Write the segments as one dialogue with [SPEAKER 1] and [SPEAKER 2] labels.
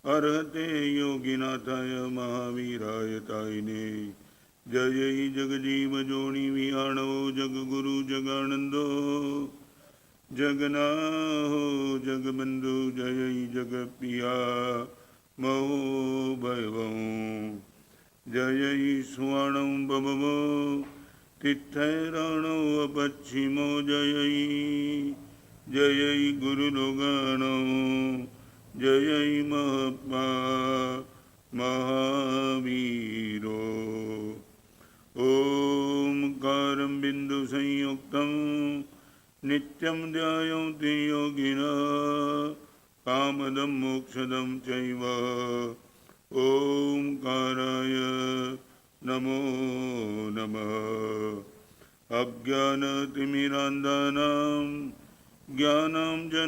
[SPEAKER 1] अर्हते योगिनाथाय महावीराय तायिने जय जगजीव जोनि विहाणो जगगुरु जगानंदो जगनाहो जगबंधु जय जगपिया महो भैवं जय सुवर्णं बभवो तिथैरणो अपच्छिमो जय जय गुरुलोगानो जय महात्मा महावीरो ओंकारं बिंदु संयुक्तं नित्यं ध्यायन्ति योगिनः कामदं मोक्षदं चैव ओंकाराय नमो नमः अज्ञानतिमिरान्धानां ज्ञानाञ्जनशलाकया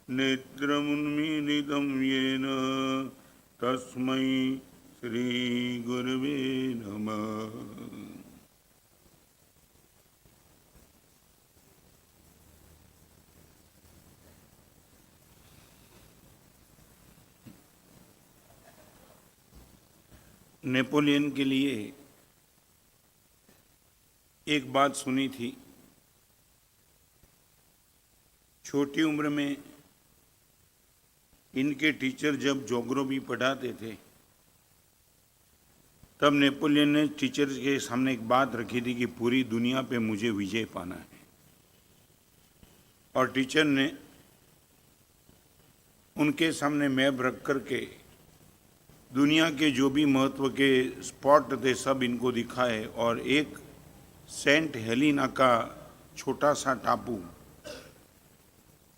[SPEAKER 1] नेत्रमुन्मीलितं येन तस्मै श्रीगुरवे नमः। नेपोलियन के लिए एक बात सुनी थी। छोटी उम्र में इनके टीचर जब ज्योग्राफी पढ़ाते थे तब नेपोलियन ने टीचर के सामने एक बात रखी थी कि पूरी दुनिया पे मुझे विजय पाना है, और टीचर ने उनके सामने मैप रख करके दुनिया के जो भी महत्व के स्पॉट थे सब इनको दिखाए, और एक सेंट हेलिना का छोटा सा टापू।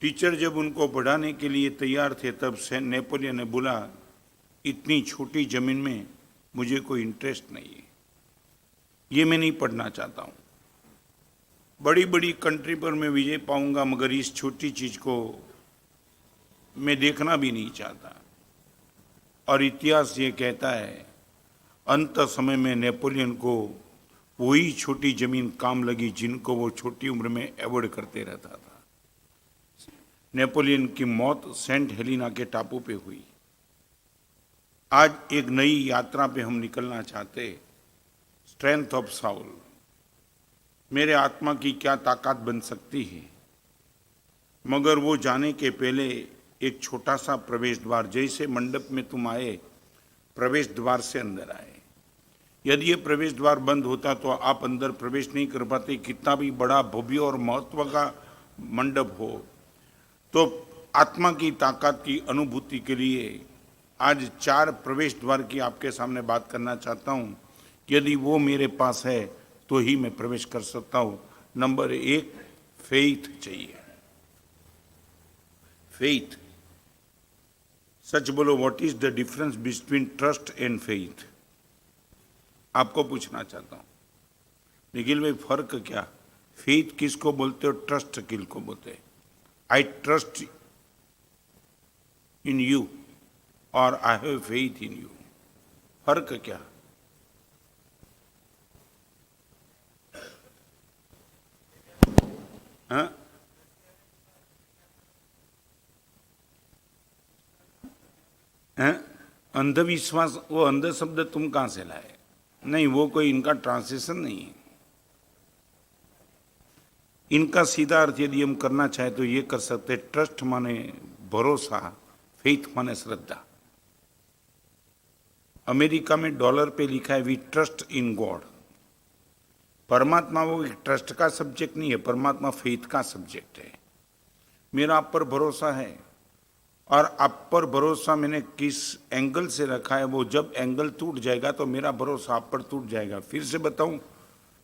[SPEAKER 1] टीचर जब उनको पढ़ाने के लिए तैयार थे तब सेंट नेपोलियन ने बोला, इतनी छोटी जमीन में मुझे कोई इंटरेस्ट नहीं है, ये मैं नहीं पढ़ना चाहता हूँ। बड़ी बड़ी कंट्री पर मैं विजय पाऊंगा मगर इस छोटी चीज को मैं देखना भी नहीं चाहता। और इतिहास ये कहता है अंत समय में नेपोलियन को वही छोटी जमीन काम लगी जिनको वो छोटी उम्र में अवॉइड करते रहता था। नेपोलियन की मौत सेंट हेलिना के टापू पे हुई। आज एक नई यात्रा पे हम निकलना चाहते। स्ट्रेंथ ऑफ साउल, मेरे आत्मा की क्या ताकत बन सकती है। मगर वो जाने के पहले एक छोटा सा प्रवेश द्वार, जैसे मंडप में तुम आए प्रवेश द्वार से अंदर आए, यदि ये प्रवेश द्वार बंद होता तो आप अंदर प्रवेश नहीं कर पाते। कितना भी बड़ा भव्य और महत्व का मंडप हो, तो आत्मा की ताकत की अनुभूति के लिए आज 4 प्रवेश द्वार की आपके सामने बात करना चाहता हूँ। यदि वो मेरे पास है तो ही मैं प्रवेश कर सकता हूँ। नंबर 1, फेथ चाहिए। फेथ, सच बोलो, what is the difference between trust and faith? आपको पूछना चाहता हूं, निखिल भाई फर्क क्या? फेथ किसको बोलते हो, ट्रस्ट किसको बोलते? आई ट्रस्ट इन यू और I have faith in you, फर्क क्या? हाँ, अंधविश्वास, वो अंध शब्द तुम कहां से लाए? नहीं, वो कोई इनका ट्रांसलेशन नहीं है। इनका सीधा अर्थ यदि हम करना चाहे तो ये कर सकते। ट्रस्ट माने भरोसा, फेथ माने श्रद्धा। अमेरिका में डॉलर पे लिखा है वी ट्रस्ट इन गॉड। परमात्मा वो एक ट्रस्ट का सब्जेक्ट नहीं है, परमात्मा फेथ का सब्जेक्ट है। मेरा आप पर भरोसा है, और आप पर भरोसा मैंने किस एंगल से रखा है, वो जब एंगल टूट जाएगा तो मेरा भरोसा आप पर टूट जाएगा। फिर से बताऊं,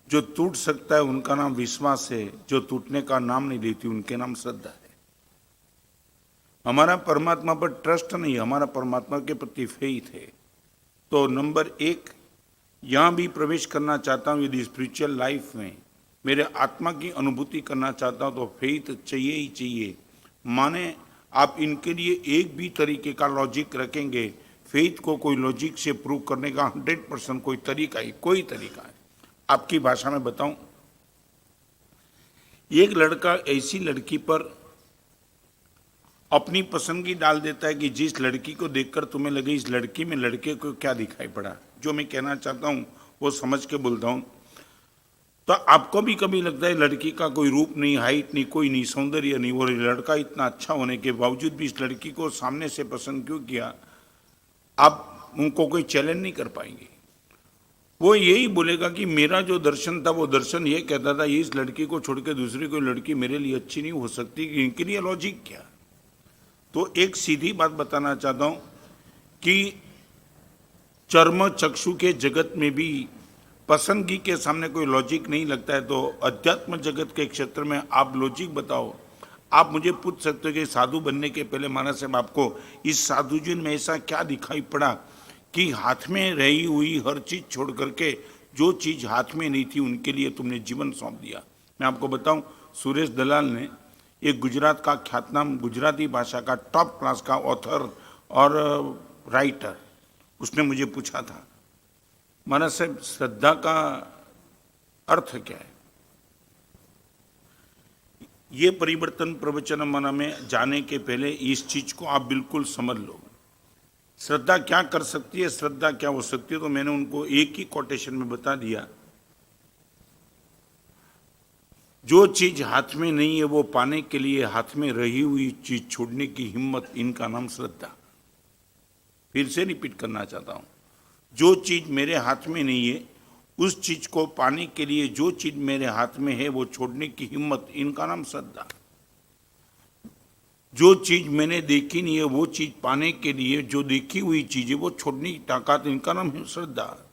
[SPEAKER 1] जो टूट सकता है उनका नाम विश्वास है, जो टूटने का नाम नहीं लेती उनके नाम श्रद्धा है। हमारा परमात्मा पर ट्रस्ट नहीं, हमारा परमात्मा के प्रति फेथ है। तो नंबर 1, यहाँ भी प्रवेश करना चाहता हूँ यदि स्पिरिचुअल लाइफ में मेरे आत्मा की अनुभूति करना चाहता हूँ तो फेथ चाहिए ही चाहिए। माने आप इनके लिए एक भी तरीके का लॉजिक रखेंगे, फेथ को कोई लॉजिक से प्रूव करने का 100% कोई तरीका है। आपकी भाषा में बताऊं, एक लड़का ऐसी लड़की पर अपनी पसंद की डाल देता है कि जिस लड़की को देखकर तुम्हें लगे इस लड़की में लड़के को क्या दिखाई पड़ा। जो मैं कहना चाहता हूं वो समझ के बोलता हूं। तो आपको भी कभी लगता है लड़की का कोई रूप नहीं, हाइट नहीं, कोई नहीं, सौंदर्य नहीं, वो लड़का इतना अच्छा होने के बावजूद भी इस लड़की को सामने से पसंद क्यों किया? आप उनको कोई चैलेंज नहीं कर पाएंगे। वो यही बोलेगा कि मेरा जो दर्शन था वो दर्शन ये कहता था इस लड़की को छोड़ के दूसरी कोई लड़की मेरे लिए अच्छी नहीं हो सकती। इनके लिए लॉजिक क्या? तो एक सीधी बात बताना चाहता हूं कि चर्म चक्षु के जगत में भी पसंदगी के सामने कोई लॉजिक नहीं लगता है, तो अध्यात्म जगत के क्षेत्र में आप लॉजिक बताओ। आप मुझे पूछ सकते हो कि साधु बनने के पहले मानस साहब आपको इस साधु जीवन में ऐसा क्या दिखाई पड़ा कि हाथ में रही हुई हर चीज छोड़ करके जो चीज हाथ में नहीं थी उनके लिए तुमने जीवन सौंप दिया? मैं आपको बताऊं, सुरेश दलाल ने, एक गुजरात का ख्यातनाम गुजराती भाषा का टॉप क्लास का ऑथर और राइटर, उसने मुझे पूछा था मानस साहब श्रद्धा का अर्थ क्या है? ये परिवर्तन प्रवचन मना में जाने के पहले इस चीज को आप बिल्कुल समझ लो। श्रद्धा क्या कर सकती है, श्रद्धा क्या हो सकती है? तो मैंने उनको एक ही कोटेशन में बता दिया, जो चीज हाथ में नहीं है वो पाने के लिए हाथ में रही हुई चीज छोड़ने की हिम्मत, इनका नाम श्रद्धा। फिर से रिपीट करना चाहता हूं, जो चीज मेरे हाथ में नहीं है उस चीज को पाने के लिए जो चीज मेरे हाथ में है वो छोड़ने की हिम्मत, इनका नाम श्रद्धा। जो चीज मैंने देखी नहीं है वो चीज पाने के लिए जो देखी हुई चीज है वो छोड़ने की ताकत, इनका नाम है श्रद्धा।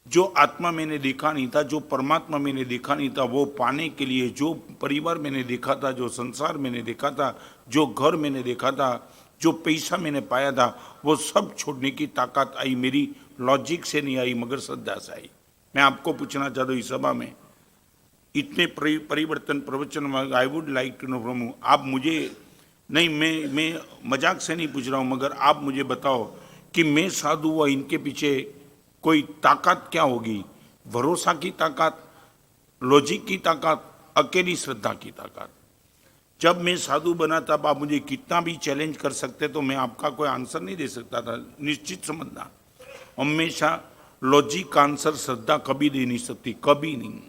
[SPEAKER 1] जो आत्मा मैंने देखा नहीं था, जो परमात्मा मैंने देखा नहीं था, वो पाने के लिए जो परिवार मैंने देखा था, जो संसार मैंने देखा था, जो घर मैंने देखा था, जो पैसा मैंने पाया था, वो सब छोड़ने की ताकत आई मेरी लॉजिक से नहीं आई मगर श्रद्धा से आई। मैं आपको पूछना चाहता हूँ इस सभा में इतने परिवर्तन प्रवचन, I would like to know from you, आप मुझे नहीं, मैं मजाक से नहीं पूछ रहा हूँ, मगर आप मुझे बताओ कि मैं साधु हुआ, इनके पीछे कोई ताकत क्या होगी? भरोसा की ताकत, लॉजिक की ताकत, अकेली श्रद्धा की ताकत। जब मैं साधु बना तब आप मुझे कितना भी चैलेंज कर सकते तो मैं आपका कोई आंसर नहीं दे सकता था। निश्चित समझना, हमेशा लॉजिक का आंसर श्रद्धा कभी दे नहीं सकती, कभी नहीं।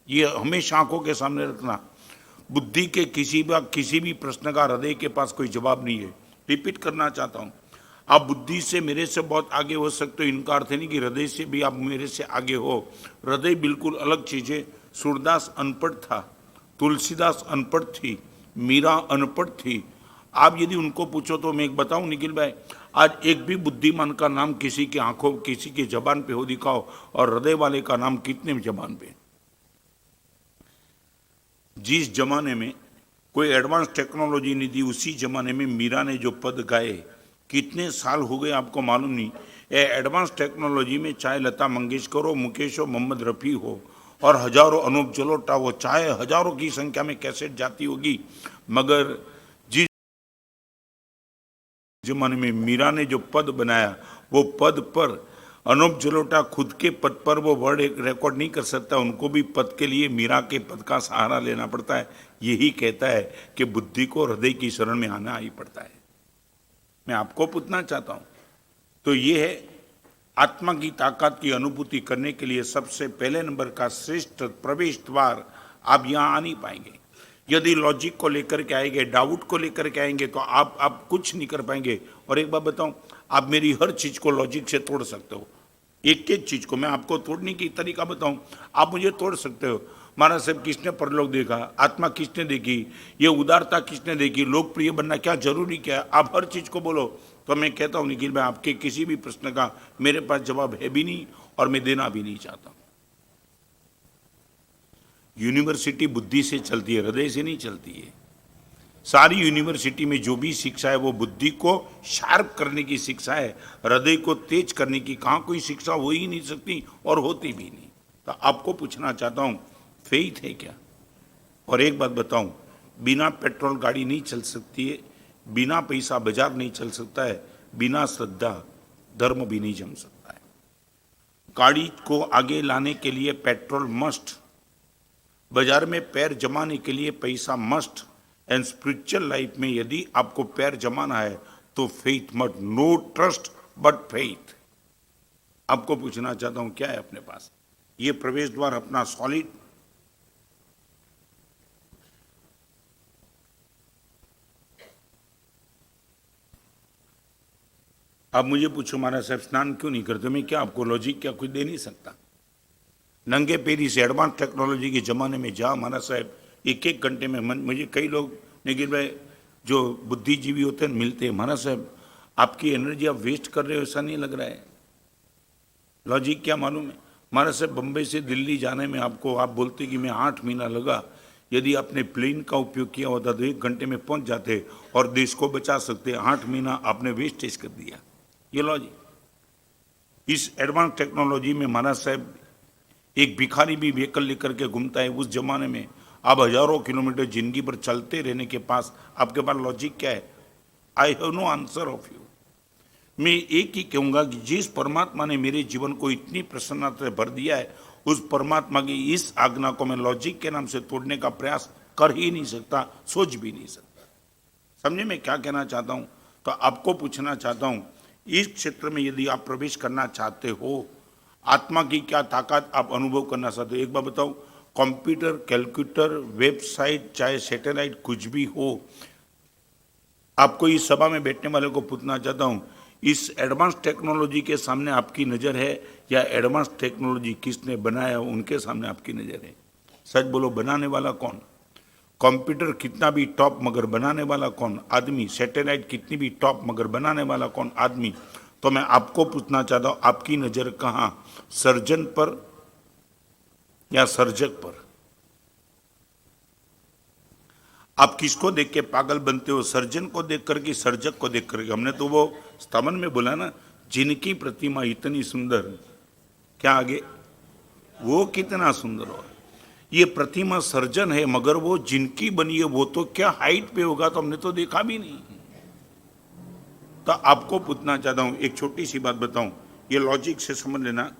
[SPEAKER 1] ये हमेशा आंखों के सामने रखना। बुद्धि के किसी भी प्रश्न का हृदय के पास कोई जवाब नहीं है। रिपीट करना चाहता हूं, आप बुद्धि से मेरे से बहुत आगे हो सकते हो, इनका अर्थ नहीं कि हृदय से भी आप मेरे से आगे हो। हृदय बिल्कुल अलग चीज है। सूरदास अनपढ़ था, तुलसीदास अनपढ़ थी, मीरा अनपढ़ थी। आप यदि उनको पूछो तो मैं एक बताऊं निखिल भाई, आज एक भी बुद्धिमान का नाम किसी की आंखों, किसी की जबान पे हो दिखाओ, और हृदय वाले का नाम कितने जबान पे? जिस जमाने में कोई एडवांस टेक्नोलॉजी नहीं थी, उसी जमाने में मीरा ने जो पद गाए, कितने साल हो गए आपको मालूम नहीं। ये एडवांस टेक्नोलॉजी में चाहे लता मंगेशकर हो, मुकेश हो, मोहम्मद रफ़ी हो, और हजारों अनूप जलोटा हो, चाहे हजारों की संख्या में कैसेट जाती होगी, मगर जिस जमाने में मीरा ने जो पद बनाया, वो पद पर अनूप जलोटा खुद के पद पर वो वर्ड एक रिकॉर्ड नहीं कर सकता। उनको भी पद के लिए मीरा के पद का सहारा लेना पड़ता है। यही कहता है कि बुद्धि को हृदय की शरण में आना ही पड़ता है। मैं आपको पूछना चाहता हूं, तो ये है आत्मा की ताकत की अनुभूति करने के लिए सबसे पहले नंबर का श्रेष्ठ प्रवेश द्वार। आप यहां आ नहीं पाएंगे यदि लॉजिक को लेकर के आएंगे, डाउट को लेकर के आएंगे, तो आप कुछ नहीं कर पाएंगे। और एक बात बताऊं, आप मेरी हर चीज को लॉजिक से तोड़ सकते हो। एक एक चीज को मैं आपको तोड़ने की तरीका बताऊं, आप मुझे तोड़ सकते हो। महाराज साहब किसने परलोक देखा, आत्मा किसने देखी, ये उदारता किसने देखी, लोकप्रिय बनना क्या जरूरी क्या है, आप हर चीज को बोलो। तो मैं कहता हूं निखिल भाई, आपके किसी भी प्रश्न का मेरे पास जवाब है भी नहीं और मैं देना भी नहीं चाहता। यूनिवर्सिटी बुद्धि से चलती है, हृदय से नहीं चलती है। सारी यूनिवर्सिटी में जो भी शिक्षा है वो बुद्धि को शार्प करने की शिक्षा है, हृदय को तेज करने की कहाँ कोई शिक्षा हो ही नहीं सकती और होती भी नहीं। तो आपको पूछना चाहता हूँ, फेथ है क्या? और एक बात बताऊं, बिना पेट्रोल गाड़ी नहीं चल सकती है, बिना पैसा बाजार नहीं चल सकता है, बिना श्रद्धा धर्म भी नहीं जम सकता है। गाड़ी को आगे लाने के लिए पेट्रोल मस्ट, बाजार में पैर जमाने के लिए पैसा मस्ट, एंड स्पिरिचुअल लाइफ में यदि आपको पैर जमाना है तो फेथ मत, नो ट्रस्ट बट फेथ। आपको पूछना चाहता हूं क्या है अपने पास? ये प्रवेश द्वार अपना सॉलिड, आप मुझे पूछो महाराज साहब स्नान क्यों नहीं करते, मैं क्या आपको लॉजिक क्या कुछ दे नहीं सकता? नंगे पैरी से एडवांस टेक्नोलॉजी के जमाने में जा महाराज साहब, एक एक घंटे में मुझे कई लोग निखिल भाई जो बुद्धिजीवी होते हैं मिलते हैं, महाराज साहब आपकी एनर्जी आप वेस्ट कर रहे हो ऐसा नहीं लग रहा है? लॉजिक क्या मालूम है महाराज साहब? बम्बई से दिल्ली जाने में आपको आप बोलते कि मैं 8 महीना लगा, यदि आपने प्लेन का उपयोग किया होता तो 1 घंटे में पहुंच जाते और देश को बचा सकते। 8 महीना आपने वेस्टेज कर दिया। ये लॉजिक, इस एडवांस टेक्नोलॉजी में महाराज साहब एक भिखारी भी व्हीकल लेकर के घूमता है। उस जमाने में आप हजारों किलोमीटर जिंदगी पर चलते रहने के पास आपके पास लॉजिक क्या है? I have no answer of you. मैं एक ही कहूंगा कि जिस परमात्मा ने मेरे जीवन को इतनी प्रसन्नता से भर दिया है, उस परमात्मा की इस आज्ञा को मैं लॉजिक के नाम से तोड़ने का प्रयास कर ही नहीं सकता, सोच भी नहीं सकता। समझे मैं क्या कहना चाहता हूं? तो आपको पूछना चाहता हूं, इस क्षेत्र में यदि आप प्रवेश करना चाहते हो, आत्मा की क्या ताकत आप अनुभव करना चाहते हो, एक बार बताओ। कंप्यूटर, कैलकुलेटर, वेबसाइट, चाहे सैटेलाइट, कुछ भी हो, आपको इस सभा में बैठने वाले को पूछना चाहता हूं, इस एडवांस टेक्नोलॉजी के सामने आपकी नजर है या एडवांस टेक्नोलॉजी किसने बनाया उनके सामने आपकी नजर है? सच बोलो, बनाने वाला कौन? कंप्यूटर कितना भी टॉप मगर बनाने वाला कौन? आदमी। सैटेलाइट कितनी भी टॉप मगर बनाने वाला कौन? आदमी। तो मैं आपको पूछना चाहता हूं, आपकी नजर कहां, सर्जन पर या सर्जक पर? आप किसको देख के पागल बनते हो, सर्जन को देख करके, सर्जक को देख करके? हमने तो वो स्तवन में बोला ना, जिनकी प्रतिमा इतनी सुंदर, क्या आगे, वो कितना सुंदर हो। ये प्रतिमा सर्जन है मगर वो जिनकी बनी है वो तो क्या हाइट पे होगा, तो हमने तो देखा भी नहीं। तो आपको पूछना चाहता हूं, एक छोटी सी बात बताऊं, ये लॉजिक से समझ लेना।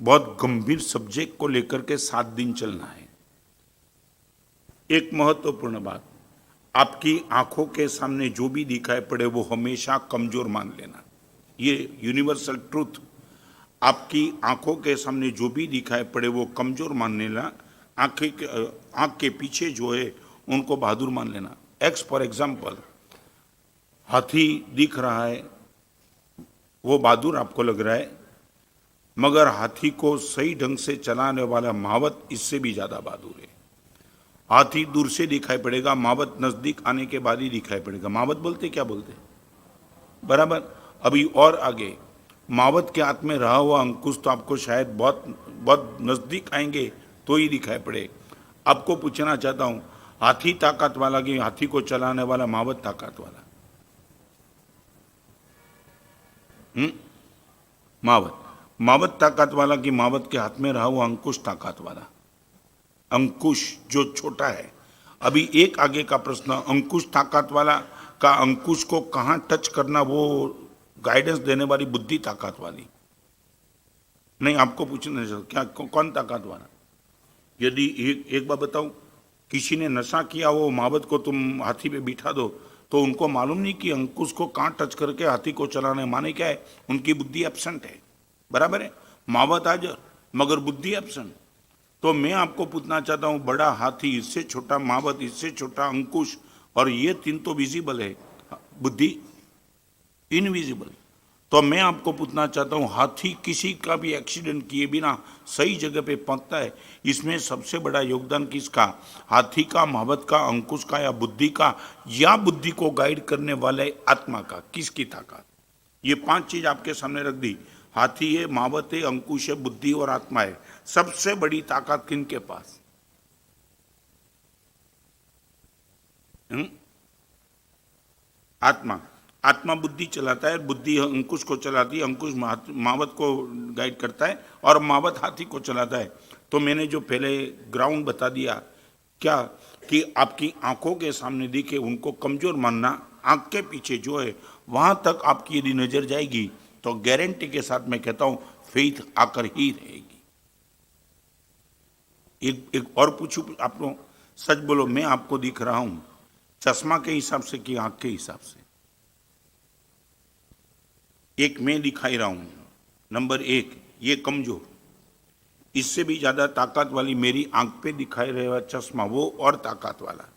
[SPEAKER 1] बहुत गंभीर सब्जेक्ट को लेकर के 7 दिन चलना है। एक महत्वपूर्ण बात, आपकी आंखों के सामने जो भी दिखाई पड़े वो हमेशा कमजोर मान लेना। ये यूनिवर्सल ट्रूथ, आपकी आंखों के सामने जो भी दिखाई पड़े वो कमजोर मान लेना। आंख के पीछे जो है उनको बहादुर मान लेना। फॉर एग्जाम्पल, हाथी दिख रहा है, वो बहादुर आपको लग रहा है, मगर हाथी को सही ढंग से चलाने वाला महावत इससे भी ज्यादा बहादुर है। हाथी दूर से दिखाई पड़ेगा, महावत नजदीक आने के बाद ही दिखाई पड़ेगा। महावत बोलते क्या बोलते, बराबर। अभी और आगे, महावत के हाथ में रहा हुआ अंकुश तो आपको शायद बहुत बहुत नजदीक आएंगे तो ही दिखाई पड़े। आपको पूछना चाहता हूं, हाथी ताकत वाला कि हाथी को चलाने वाला महावत ताकत वाला? महावत ताकत वाला कि महावत के हाथ में रहा हुआ अंकुश ताकत वाला? अंकुश जो छोटा है। अभी एक आगे का प्रश्न, अंकुश ताकत वाला का अंकुश को कहां टच करना वो गाइडेंस देने वाली बुद्धि ताकत वाली? नहीं, आपको पूछना चाहिए क्या कौन ताकत वाला? यदि एक बार बताऊं, किसी ने नशा किया हो, महावत को तुम हाथी पे बिठा दो तो उनको मालूम नहीं कि अंकुश को कहां टच करके हाथी को चलाना है। माने क्या है, उनकी बुद्धि एब्सेंट है, बराबर है। महावत हाजिर मगर बुद्धि एब्सेंट। तो मैं आपको पूछना चाहता हूं, बड़ा हाथी, इससे छोटा महावत, इससे छोटा अंकुश, और ये 3 तो विजिबल है, बुद्धि इनविजिबल। तो मैं आपको पूछना चाहता हूं, हाथी किसी का भी एक्सीडेंट किए बिना सही जगह पे पहुंचता है, इसमें सबसे बड़ा योगदान किसका? हाथी का, महावत का, अंकुश का, या बुद्धि का, या बुद्धि को गाइड करने वाले आत्मा का? किसकी ताकत? ये 5 चीज आपके सामने रख दी। हाथी है, महावत है, अंकुश है, बुद्धि और आत्मा है। सबसे बड़ी ताकत किनके पास? आत्मा। आत्मा बुद्धि चलाता है, बुद्धि अंकुश को चलाती है, अंकुश महावत को गाइड करता है और महावत हाथी को चलाता है। तो मैंने जो पहले ग्राउंड बता दिया क्या, कि आपकी आंखों के सामने दिखे उनको कमजोर मानना, आंख के पीछे जो है वहां तक आपकी यदि नजर जाएगी तो गारंटी के साथ मैं कहता हूं फेथ आकर ही रहेगी। एक और पूछूं आप लोग, सच बोलो, मैं आपको दिख रहा हूं चश्मा के हिसाब से कि आंख के हिसाब से? एक मैं दिखाई रहा हूं, नंबर एक ये कमजोर, इससे भी ज्यादा ताकत वाली मेरी आंख पे दिखाई रहा चश्मा, वो और ताकत वाला।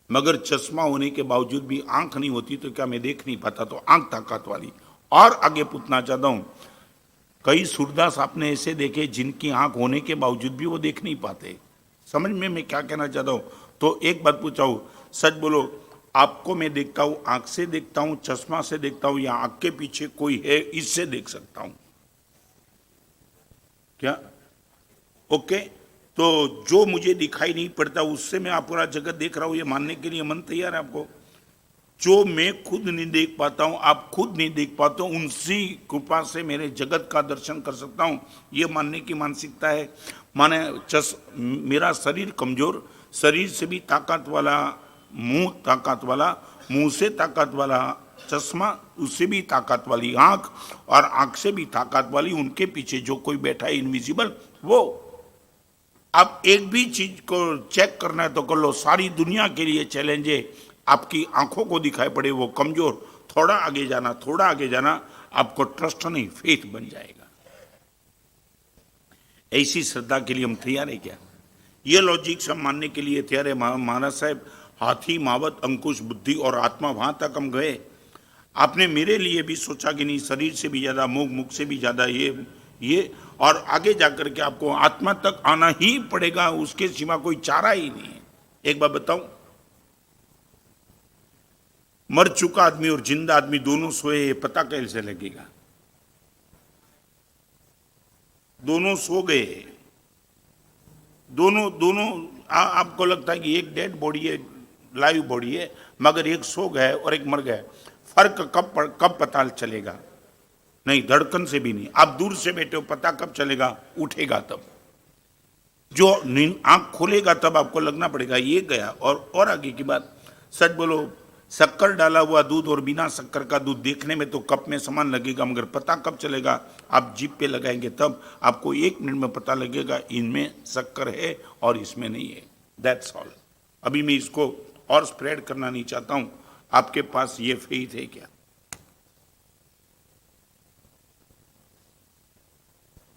[SPEAKER 1] मगर चश्मा होने के बावजूद भी आंख नहीं होती तो क्या मैं देख नहीं पाता? तो आंख ताकत वाली। और आगे पूछना चाहता हूं, कई सूरदास आपने ऐसे देखे जिनकी आंख होने के बावजूद भी वो देख नहीं पाते। समझ में मैं क्या कहना चाहता हूं? तो एक बात पूछा हूं, सच बोलो, आपको मैं देखता हूं आंख से देखता हूं, चश्मा से देखता हूं, या आंख के पीछे कोई है इससे देख सकता हूं क्या? ओके, तो जो मुझे दिखाई नहीं पड़ता उससे मैं पूरा जगत देख रहा हूं, ये मानने के लिए मन तैयार है आपको? जो मैं खुद नहीं देख पाता हूं, आप खुद नहीं देख पाते हो, उनसी कृपा से मेरे जगत का दर्शन कर सकता हूं, ये मानने की मानसिकता है। माने मेरा शरीर कमजोर, शरीर से भी ताकत वाला, मुंह ताकत वाला, मुंह से ताकत वाला चश्मा, उससे भी ताकत वाली आंख, और आंख से भी ताकत वाली, उनके पीछे जो कोई बैठा है इनविजिबल, वो। अब एक भी चीज को चेक करना है तो कर लो, सारी दुनिया के लिए चैलेंज है, आपकी आंखों को दिखाई पड़े वो कमजोर, थोड़ा आगे जाना, थोड़ा आगे जाना, आपको ट्रस्ट नहीं फेथ बन जाएगा। ऐसी श्रद्धा के लिए हम तैयार है क्या? ये लॉजिक सब मानने के लिए तैयार है? महाराज साहब, हाथी, मावत, अंकुश, बुद्धि और आत्मा, वहां तक हम गए। आपने मेरे लिए भी सोचा कि नहीं, शरीर से भी ज्यादा, मुख, मुख से भी ज्यादा ये, और आगे जाकर के आपको आत्मा तक आना ही पड़ेगा, उसके सिवा कोई चारा ही नहीं है। एक बात बताऊं, मर चुका आदमी और जिंदा आदमी दोनों सोए, ये पता कैसे लगेगा? दोनों सो गए, दोनों आपको लगता है कि एक डेड बॉडी है, लाइव बॉडी है, मगर एक सो गया और एक मर गया। फर्क कब पता चलेगा? नहीं, धड़कन से भी नहीं। आप दूर से बैठे हो, पता कब चलेगा? उठेगा तब, जो आंख खोलेगा तब आपको लगना पड़ेगा ये गया। और आगे की बात, सच बोलो, शक्कर डाला हुआ दूध और बिना शक्कर का दूध देखने में तो कप में समान लगेगा, मगर पता कब चलेगा? आप जीभ पे लगाएंगे तब आपको 1 मिनट में पता लगेगा इनमें शक्कर है और इसमें नहीं है। That's all. अभी मैं इसको और स्प्रेड करना नहीं चाहता हूं। आपके पास ये फेथ है क्या?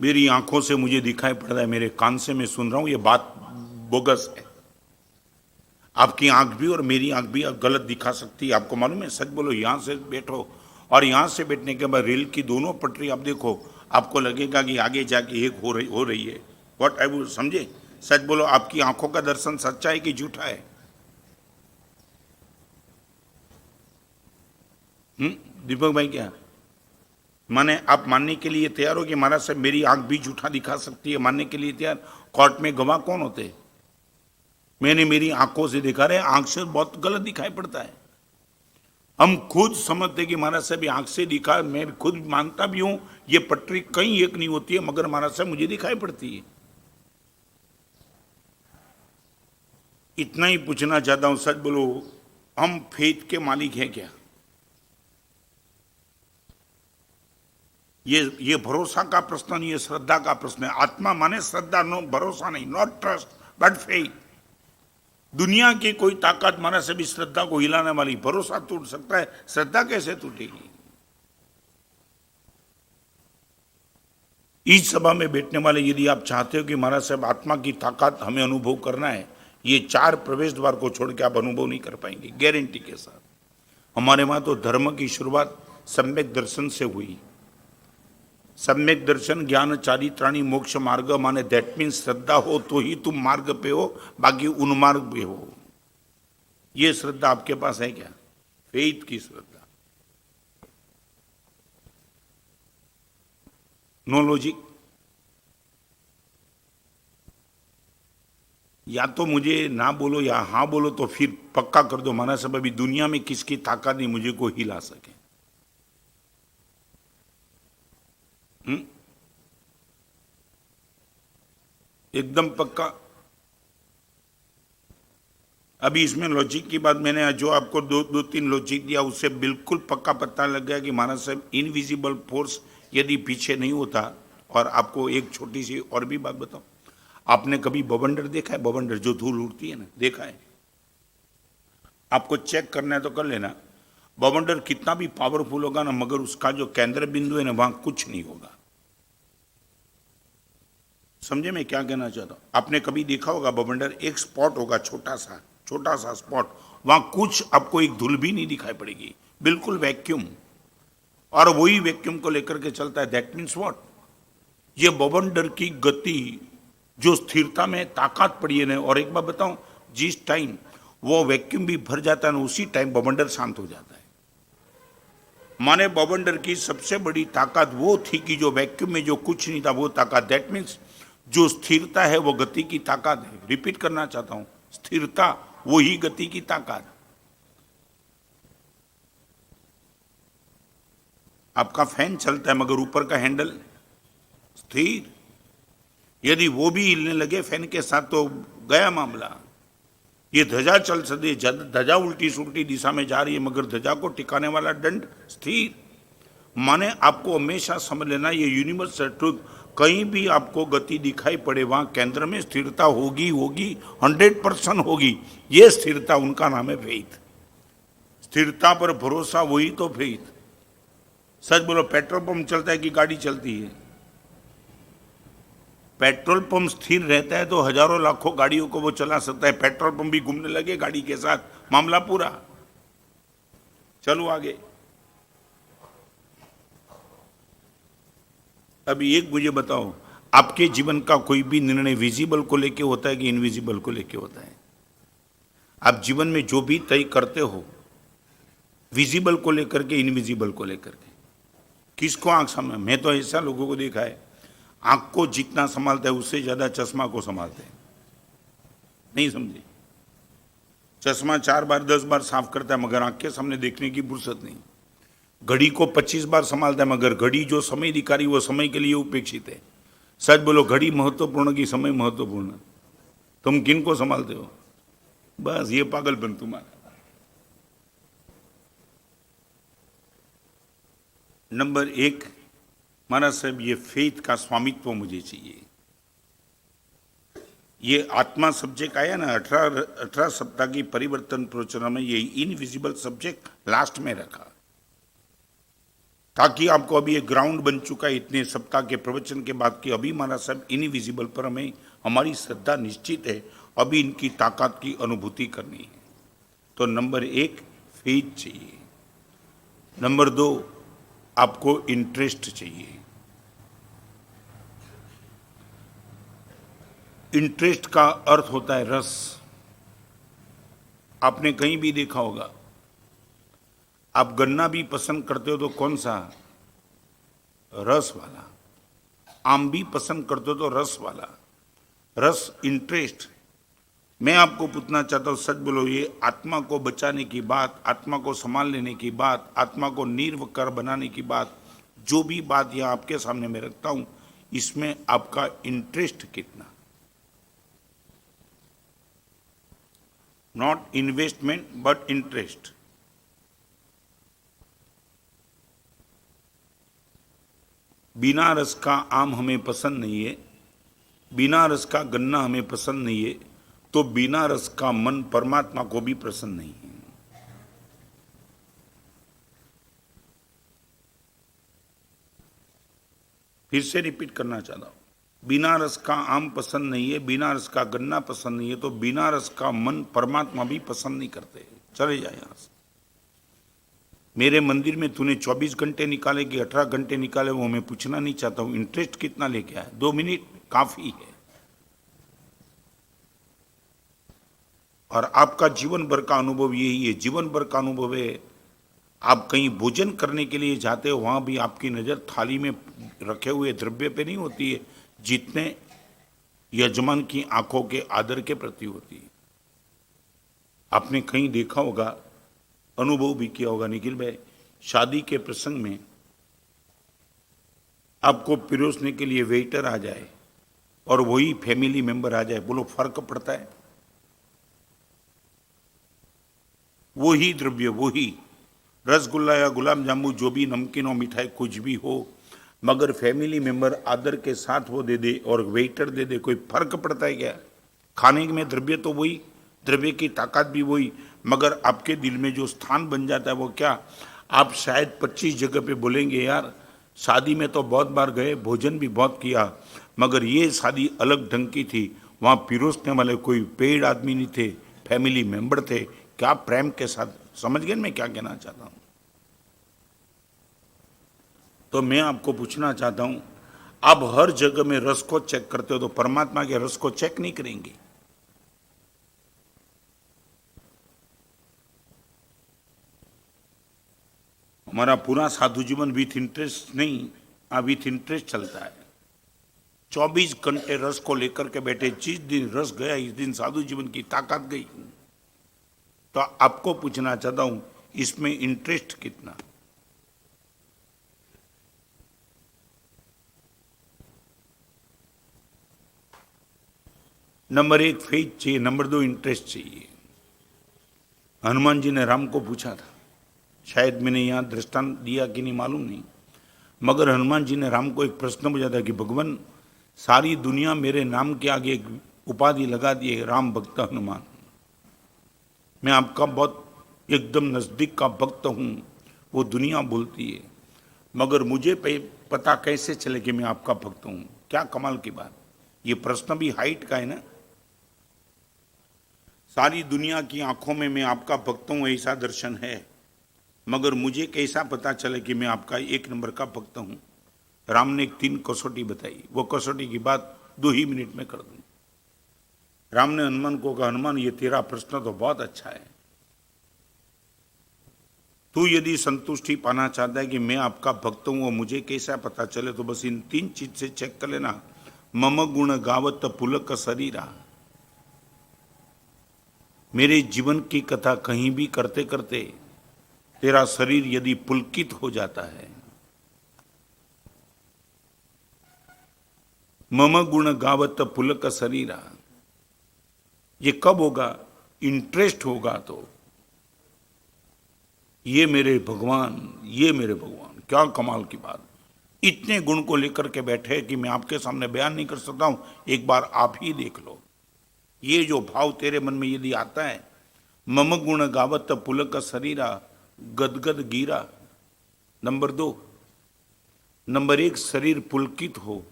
[SPEAKER 1] मेरी आंखों से मुझे दिखाई पड़ रहा है, मेरे कान से मैं सुन रहा हूं, ये बात बोगस है। आपकी आंख भी और मेरी आंख भी गलत दिखा सकती है, आपको मालूम है? सच बोलो, यहां से बैठो और यहां से बैठने के बाद रेल की दोनों पटरी आप देखो, आपको लगेगा कि आगे जाके एक हो रही है। व्हाट आई वुड, समझे? सच बोलो, आपकी आंखों का दर्शन सच्चा है कि झूठा है? दीपक भाई, क्या माने? आप मानने के लिए तैयार हो कि महाराज साहब मेरी आंख भी झूठा दिखा सकती है? मानने के लिए तैयार? कोर्ट में गवाह कौन होते? मैंने मेरी आंखों से देखा रहे, आंख से बहुत गलत दिखाई पड़ता है। हम खुद समझते कि महाराज साहब आंख से दिखा, मैं खुद मानता भी हूं ये पटरी कहीं एक नहीं होती है, मगर महाराज साहब मुझे दिखाई पड़ती है। इतना ही पूछना चाहता हूं, सच बोलो, हम फेथ के मालिक हैं क्या? ये भरोसा का प्रश्न नहीं, ये श्रद्धा का प्रश्न है। आत्मा माने श्रद्धा, नो भरोसा नहीं, नॉट ट्रस्ट बट फेथ। दुनिया की कोई ताकत माना से भी श्रद्धा को हिलाने वाली, भरोसा टूट सकता है, श्रद्धा कैसे टूटेगी? इस सभा में बैठने वाले, यदि आप चाहते हो कि महाराज साहब आत्मा की ताकत हमें अनुभव करना है, ये 4 प्रवेश द्वार को छोड़ के आप अनुभव नहीं कर पाएंगे, गारंटी के साथ। हमारे वहां तो धर्म की शुरुआत सम्यक दर्शन से हुई। सम्यक दर्शन, ज्ञान, चारित्राणी, मोक्ष मार्ग, माने दैट मीन श्रद्धा हो तो ही तुम मार्ग पे हो, बाकी उन्मार्ग पे हो। ये श्रद्धा आपके पास है क्या? फेथ की श्रद्धा, नो लॉजिक। या तो मुझे ना बोलो या हाँ बोलो, तो फिर पक्का कर दो महाराज साहब अभी दुनिया में किसकी ताकत नहीं मुझे को हिला सके। एकदम पक्का। अभी इसमें लॉजिक की बात, मैंने जो आपको दो तीन लॉजिक दिया, उससे बिल्कुल पक्का पता लग गया कि महाराज साहब इनविजिबल फोर्स यदि पीछे नहीं होता। और आपको एक छोटी सी और भी बात बताऊं, आपने कभी बवंडर देखा है? बवंडर जो धूल उड़ती है ना, देखा है? आपको चेक करना है तो कर लेना। बवंडर कितना भी पावरफुल होगा ना, मगर उसका जो केंद्र बिंदु है ना, वहां कुछ नहीं होगा। समझे मैं क्या कहना चाहता हूं? आपने कभी देखा होगा बवंडर, एक स्पॉट होगा, छोटा सा स्पॉट, वहां कुछ आपको एक धूल भी नहीं दिखाई पड़ेगी, बिल्कुल वैक्यूम। और वही वैक्यूम को लेकर के चलता है। That means what? ये बवंडर की गति, जो स्थिरता में ताकत पड़ी है ना। और एक बात बताऊं, जिस टाइम वो वैक्यूम भी भर जाता है ना, उसी टाइम बवंडर शांत हो जाता है। माने बवंडर की सबसे बड़ी ताकत वो थी कि जो वैक्यूम में जो कुछ नहीं था वो ताकत। दैट मीन्स जो स्थिरता है वो गति की ताकत है। रिपीट करना चाहता हूं, स्थिरता वही गति की ताकत। आपका फैन चलता है मगर ऊपर का हैंडल स्थिर। यदि वो भी हिलने लगे फैन के साथ तो गया मामला। ये ध्वजा चल सकती है, ध्वजा उल्टी सुल्टी दिशा में जा रही है, मगर ध्वजा को टिकाने वाला दंड स्थिर। माने आपको हमेशा समझ लेना, ये यूनिवर्सल ट्रूथ, कहीं भी आपको गति दिखाई पड़े वहां केंद्र में स्थिरता होगी होगी, 100% होगी। ये स्थिरता, उनका नाम है फेथ। स्थिरता पर भरोसा, वही तो फेथ। सच बोलो, पेट्रोल पंप चलता है कि गाड़ी चलती है? पेट्रोल पंप स्थिर रहता है तो हजारों लाखों गाड़ियों को वो चला सकता है। पेट्रोल पंप भी घूमने लगे गाड़ी के साथ, मामला पूरा। चलो आगे। अभी एक मुझे बताओ, आपके जीवन का कोई भी निर्णय विजिबल को लेके होता है कि इनविजिबल को लेके होता है? आप जीवन में जो भी तय करते हो, विजिबल को लेकर के, इनविजिबल को लेकर के, किसको आंख सामने? मैं तो ऐसा लोगों को देखा है, आंख को जितना संभालता है उससे ज्यादा चश्मा को संभालते हैं। नहीं समझे? चश्मा 4 बार 10 बार साफ करता है मगर आंख के सामने देखने की फुर्सत नहीं। घड़ी को 25 बार संभालता है मगर घड़ी जो समय दिखा रही वो समय के लिए उपेक्षित है। सच बोलो, घड़ी महत्वपूर्ण की समय महत्वपूर्ण? तुम किन को संभालते हो? बस ये पागलपन तुम्हारा। नंबर 1, महाराज साहब, ये फेथ का स्वामित्व मुझे चाहिए। ये आत्मा सब्जेक्ट आया ना 18 सप्ताह की परिवर्तन प्रवचन में, ये इनविजिबल सब्जेक्ट लास्ट में रखा ताकि आपको अभी एक ग्राउंड बन चुका है इतने सप्ताह के प्रवचन के बाद कि अभी महाराज साहब इनविजिबल पर हमें हमारी श्रद्धा निश्चित है, अभी इनकी ताकत की अनुभूति करनी है। तो नंबर 1 फेथ चाहिए। नंबर 2 आपको इंटरेस्ट चाहिए। इंटरेस्ट का अर्थ होता है रस। आपने कहीं भी देखा होगा, आप गन्ना भी पसंद करते हो तो कौन सा? रस वाला। आम भी पसंद करते हो तो रस वाला। रस, इंटरेस्ट। मैं आपको पूछना चाहता हूं, सच बोलो, ये आत्मा को बचाने की बात, आत्मा को संभाल लेने की बात, आत्मा को निर्विकार बनाने की बात, जो भी बात यहां आपके सामने मैं रखता हूं, इसमें आपका इंटरेस्ट कितना? Not investment but interest. बिना रस का आम हमें पसंद नहीं है, बिना रस का गन्ना हमें पसंद नहीं है, तो बिना रस का मन परमात्मा को भी पसंद नहीं है। फिर से रिपीट करना चाहता हूं, बिना रस का आम पसंद नहीं है, बिना रस का गन्ना पसंद नहीं है, तो बिना रस का मन परमात्मा भी पसंद नहीं करते। चले जाए यहां से। मेरे मंदिर में तूने 24 घंटे निकाले कि 18 घंटे निकाले, वो मैं पूछना नहीं चाहता हूं। इंटरेस्ट कितना लेके आया? 2 मिनट काफी है। और आपका जीवन भर का अनुभव यही है, जीवन भर का अनुभव है। आप कहीं भोजन करने के लिए जाते हो, वहां भी आपकी नजर थाली में रखे हुए द्रव्य पे नहीं होती है, जितने यजमान की आंखों के आदर के प्रति होती है। आपने कहीं देखा होगा, अनुभव भी किया होगा निखिल भाई, शादी के प्रसंग में आपको पिरोसने के लिए वेटर आ जाए और वही फैमिली मेंबर आ जाए, बोलो फर्क पड़ता है? वही द्रव्य, वही रसगुल्ला या गुलाब जामुन, जो भी नमकीन और मिठाई कुछ भी हो, मगर फैमिली मेंबर आदर के साथ वो दे दे और वेटर दे दे, कोई फर्क पड़ता है क्या? खाने में द्रव्य तो वही, द्रव्य की ताकत भी वही, मगर आपके दिल में जो स्थान बन जाता है वो क्या? आप शायद 25 जगह पे बोलेंगे यार शादी में तो बहुत बार गए, भोजन भी बहुत किया, मगर ये शादी अलग ढंग की थी, वहाँ पिरोसने वाले कोई पेड़ आदमी नहीं थे, फैमिली मेंबर थे, क्या प्रेम के साथ। समझ गए मैं क्या कहना चाहता हूँ? तो मैं आपको पूछना चाहता हूं, आप हर जगह में रस को चेक करते हो तो परमात्मा के रस को चेक नहीं करेंगे? हमारा पूरा साधु जीवन विथ इंटरेस्ट नहीं, विथ इंटरेस्ट चलता है। 24 घंटे रस को लेकर के बैठे, जिस दिन रस गया इस दिन साधु जीवन की ताकत गई। तो आपको पूछना चाहता हूं, इसमें इंटरेस्ट कितना? नंबर 1 फेथ चाहिए, नंबर 2 इंटरेस्ट चाहिए। हनुमान जी ने राम को पूछा था, शायद मैंने यहां दृष्टांत दिया कि नहीं मालूम नहीं, मगर हनुमान जी ने राम को एक प्रश्न पूछा था कि भगवान सारी दुनिया मेरे नाम के आगे एक उपाधि लगा दिए, राम भक्त हनुमान, मैं आपका बहुत एकदम नजदीक का भक्त हूं, वो दुनिया बोलती है, मगर मुझे पता कैसे चले कि मैं आपका भक्त हूं? क्या कमाल की बात। ये प्रश्न भी हाइट का है ना। सारी दुनिया की आंखों में मैं आपका भक्त हूं ऐसा दर्शन है, मगर मुझे कैसा पता चले कि मैं आपका 1 नंबर का भक्त हूं? राम ने एक 3 कसौटी बताई, वो कसौटी की बात 2 ही मिनट में कर दूं। राम ने हनुमान को कहा, हनुमान ये तेरा प्रश्न तो बहुत अच्छा है, तू यदि संतुष्टि पाना चाहता है कि मैं आपका भक्त हूं और मुझे कैसा पता चले, तो बस इन 3 चीज से चेक कर लेना। मम गुण गावत पुलक शरीरा, मेरे जीवन की कथा कहीं भी करते करते तेरा शरीर यदि पुलकित हो जाता है, मम गुण गावत पुलक शरीरा, ये कब होगा? इंटरेस्ट होगा तो। ये मेरे भगवान, ये मेरे भगवान, क्या कमाल की बात। इतने गुण को लेकर के बैठे कि मैं आपके सामने बयान नहीं कर सकता हूं, एक बार आप ही देख लो। ये जो भाव तेरे मन में यदि आता है, मम गुण गावत पुलक शरीरा गदगद गीरा, नंबर 2, नंबर 1 शरीर पुलकित हो,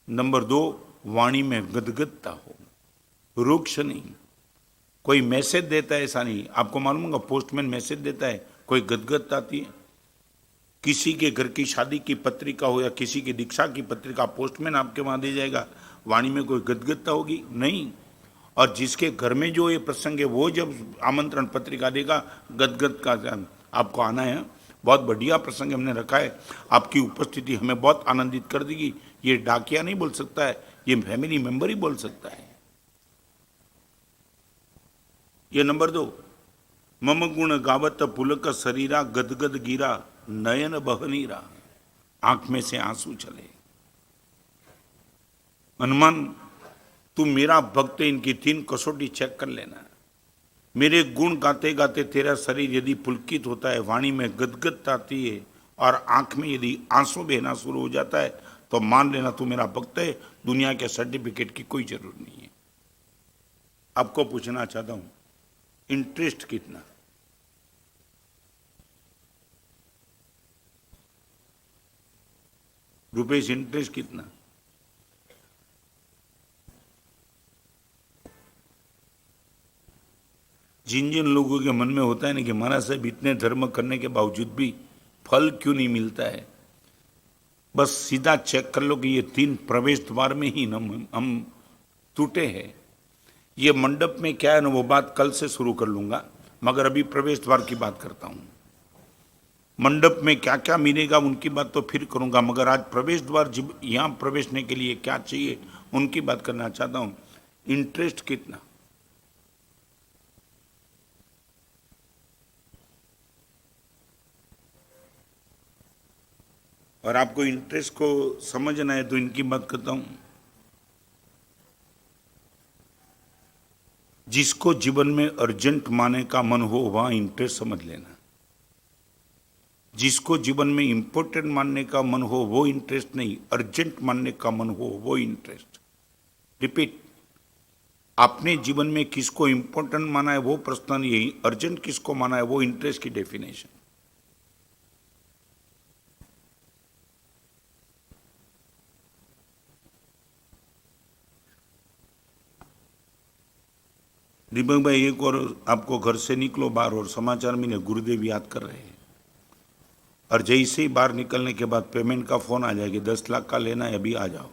[SPEAKER 1] नंबर 2 वाणी में गदगदता हो, रुक्ष नहीं। कोई मैसेज देता है ऐसा नहीं, आपको मालूम होगा पोस्टमैन मैसेज देता है, कोई गदगदता आती है। किसी के घर की शादी की पत्रिका हो या किसी की दीक्षा की पत्रिका पोस्टमैन आपके वहां दे जाएगा, वाणी में कोई गदगदता होगी नहीं। और जिसके घर में जो ये प्रसंग है वो जब आमंत्रण पत्रिका देगा, गदगद का आपको आना है, बहुत बढ़िया प्रसंग हमने रखा है, आपकी उपस्थिति हमें बहुत आनंदित कर देगी। ये डाकिया नहीं बोल सकता है, ये फैमिली मेंबर ही बोल सकता है। ये नंबर 2, मम गुण गावत पुलक शरीरा गदगद गिरा नयन बहनीरा, आंख में से आंसू चले। हनुमान तू मेरा भक्त, इनकी 3 कसौटी चेक कर लेना। मेरे गुण गाते गाते तेरा शरीर यदि पुलकित होता है, वाणी में गदगदता आती है और आंख में यदि आंसू बहना शुरू हो जाता है, तो मान लेना तू मेरा भक्त है, दुनिया के सर्टिफिकेट की कोई जरूरत नहीं है। आपको पूछना चाहता हूं, इंटरेस्ट कितना? रुपेश इंटरेस्ट कितना? जिन जिन लोगों के मन में होता है ना कि महाराज साहब इतने धर्म करने के बावजूद भी फल क्यों नहीं मिलता है, बस सीधा चेक कर लो कि ये 3 प्रवेश द्वार में ही हम टूटे हैं। ये मंडप में क्या है ना, वो बात कल से शुरू कर लूंगा, मगर अभी प्रवेश द्वार की बात करता हूं। मंडप में क्या क्या मिलेगा उनकी बात तो फिर करूंगा, मगर आज प्रवेश द्वार यहां प्रवेशने के लिए क्या चाहिए उनकी बात करना चाहता हूं। इंटरेस्ट कितना? और आपको इंटरेस्ट को समझना है तो इनकी बात करता हूं। जिसको जीवन में अर्जेंट माने का मन हो वहां इंटरेस्ट समझ लेना। जिसको जीवन में इंपॉर्टेंट मानने का मन हो वो इंटरेस्ट नहीं, अर्जेंट मानने का मन हो वो इंटरेस्ट। रिपीट, आपने जीवन में किसको इंपॉर्टेंट माना है वो प्रश्न नहीं, अर्जेंट किसको माना है वो इंटरेस्ट की डेफिनेशन। दीपक भाई, एक और आपको घर से निकलो बाहर और समाचार में गुरुदेव याद कर रहे हैं, और जैसे ही बाहर निकलने के बाद पेमेंट का फोन आ जाएगा, 10 लाख का लेना है अभी आ जाओ।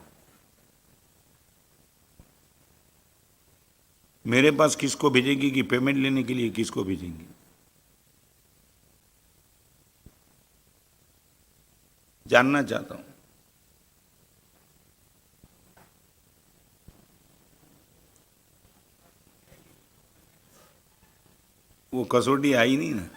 [SPEAKER 1] मेरे पास किसको भेजेगी कि पेमेंट लेने के लिए किसको भेजेंगी? जानना चाहता हूं। वो कसौटी आई नहीं ना।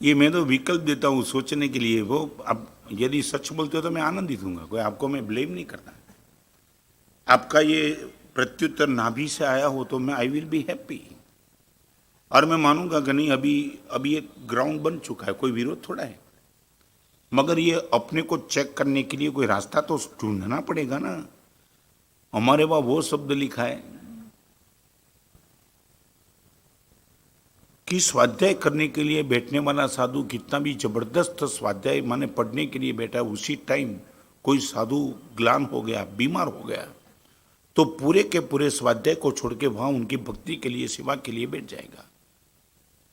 [SPEAKER 1] ये मैं तो विकल्प देता हूँ सोचने के लिए। वो अब यदि सच बोलते हो तो मैं आनंदित हूंगा, कोई आपको मैं ब्लेम नहीं करता। आपका ये प्रत्युत्तर नाभि से आया हो तो मैं आई विल बी हैप्पी, और मैं मानूंगा कि नहीं अभी अभी एक ग्राउंड बन चुका है, कोई विरोध थोड़ा है। मगर ये अपने को चेक करने के लिए कोई रास्ता तो ढूंढना पड़ेगा ना। हमारे वहां वो शब्द लिखा है कि स्वाध्याय करने के लिए बैठने वाला साधु कितना भी जबरदस्त स्वाध्याय माने पढ़ने के लिए बैठा, उसी टाइम कोई साधु ग्लान हो गया, बीमार हो गया, तो पूरे के पूरे स्वाध्याय को छोड़ के वहां उनकी भक्ति के लिए, सेवा के लिए बैठ जाएगा।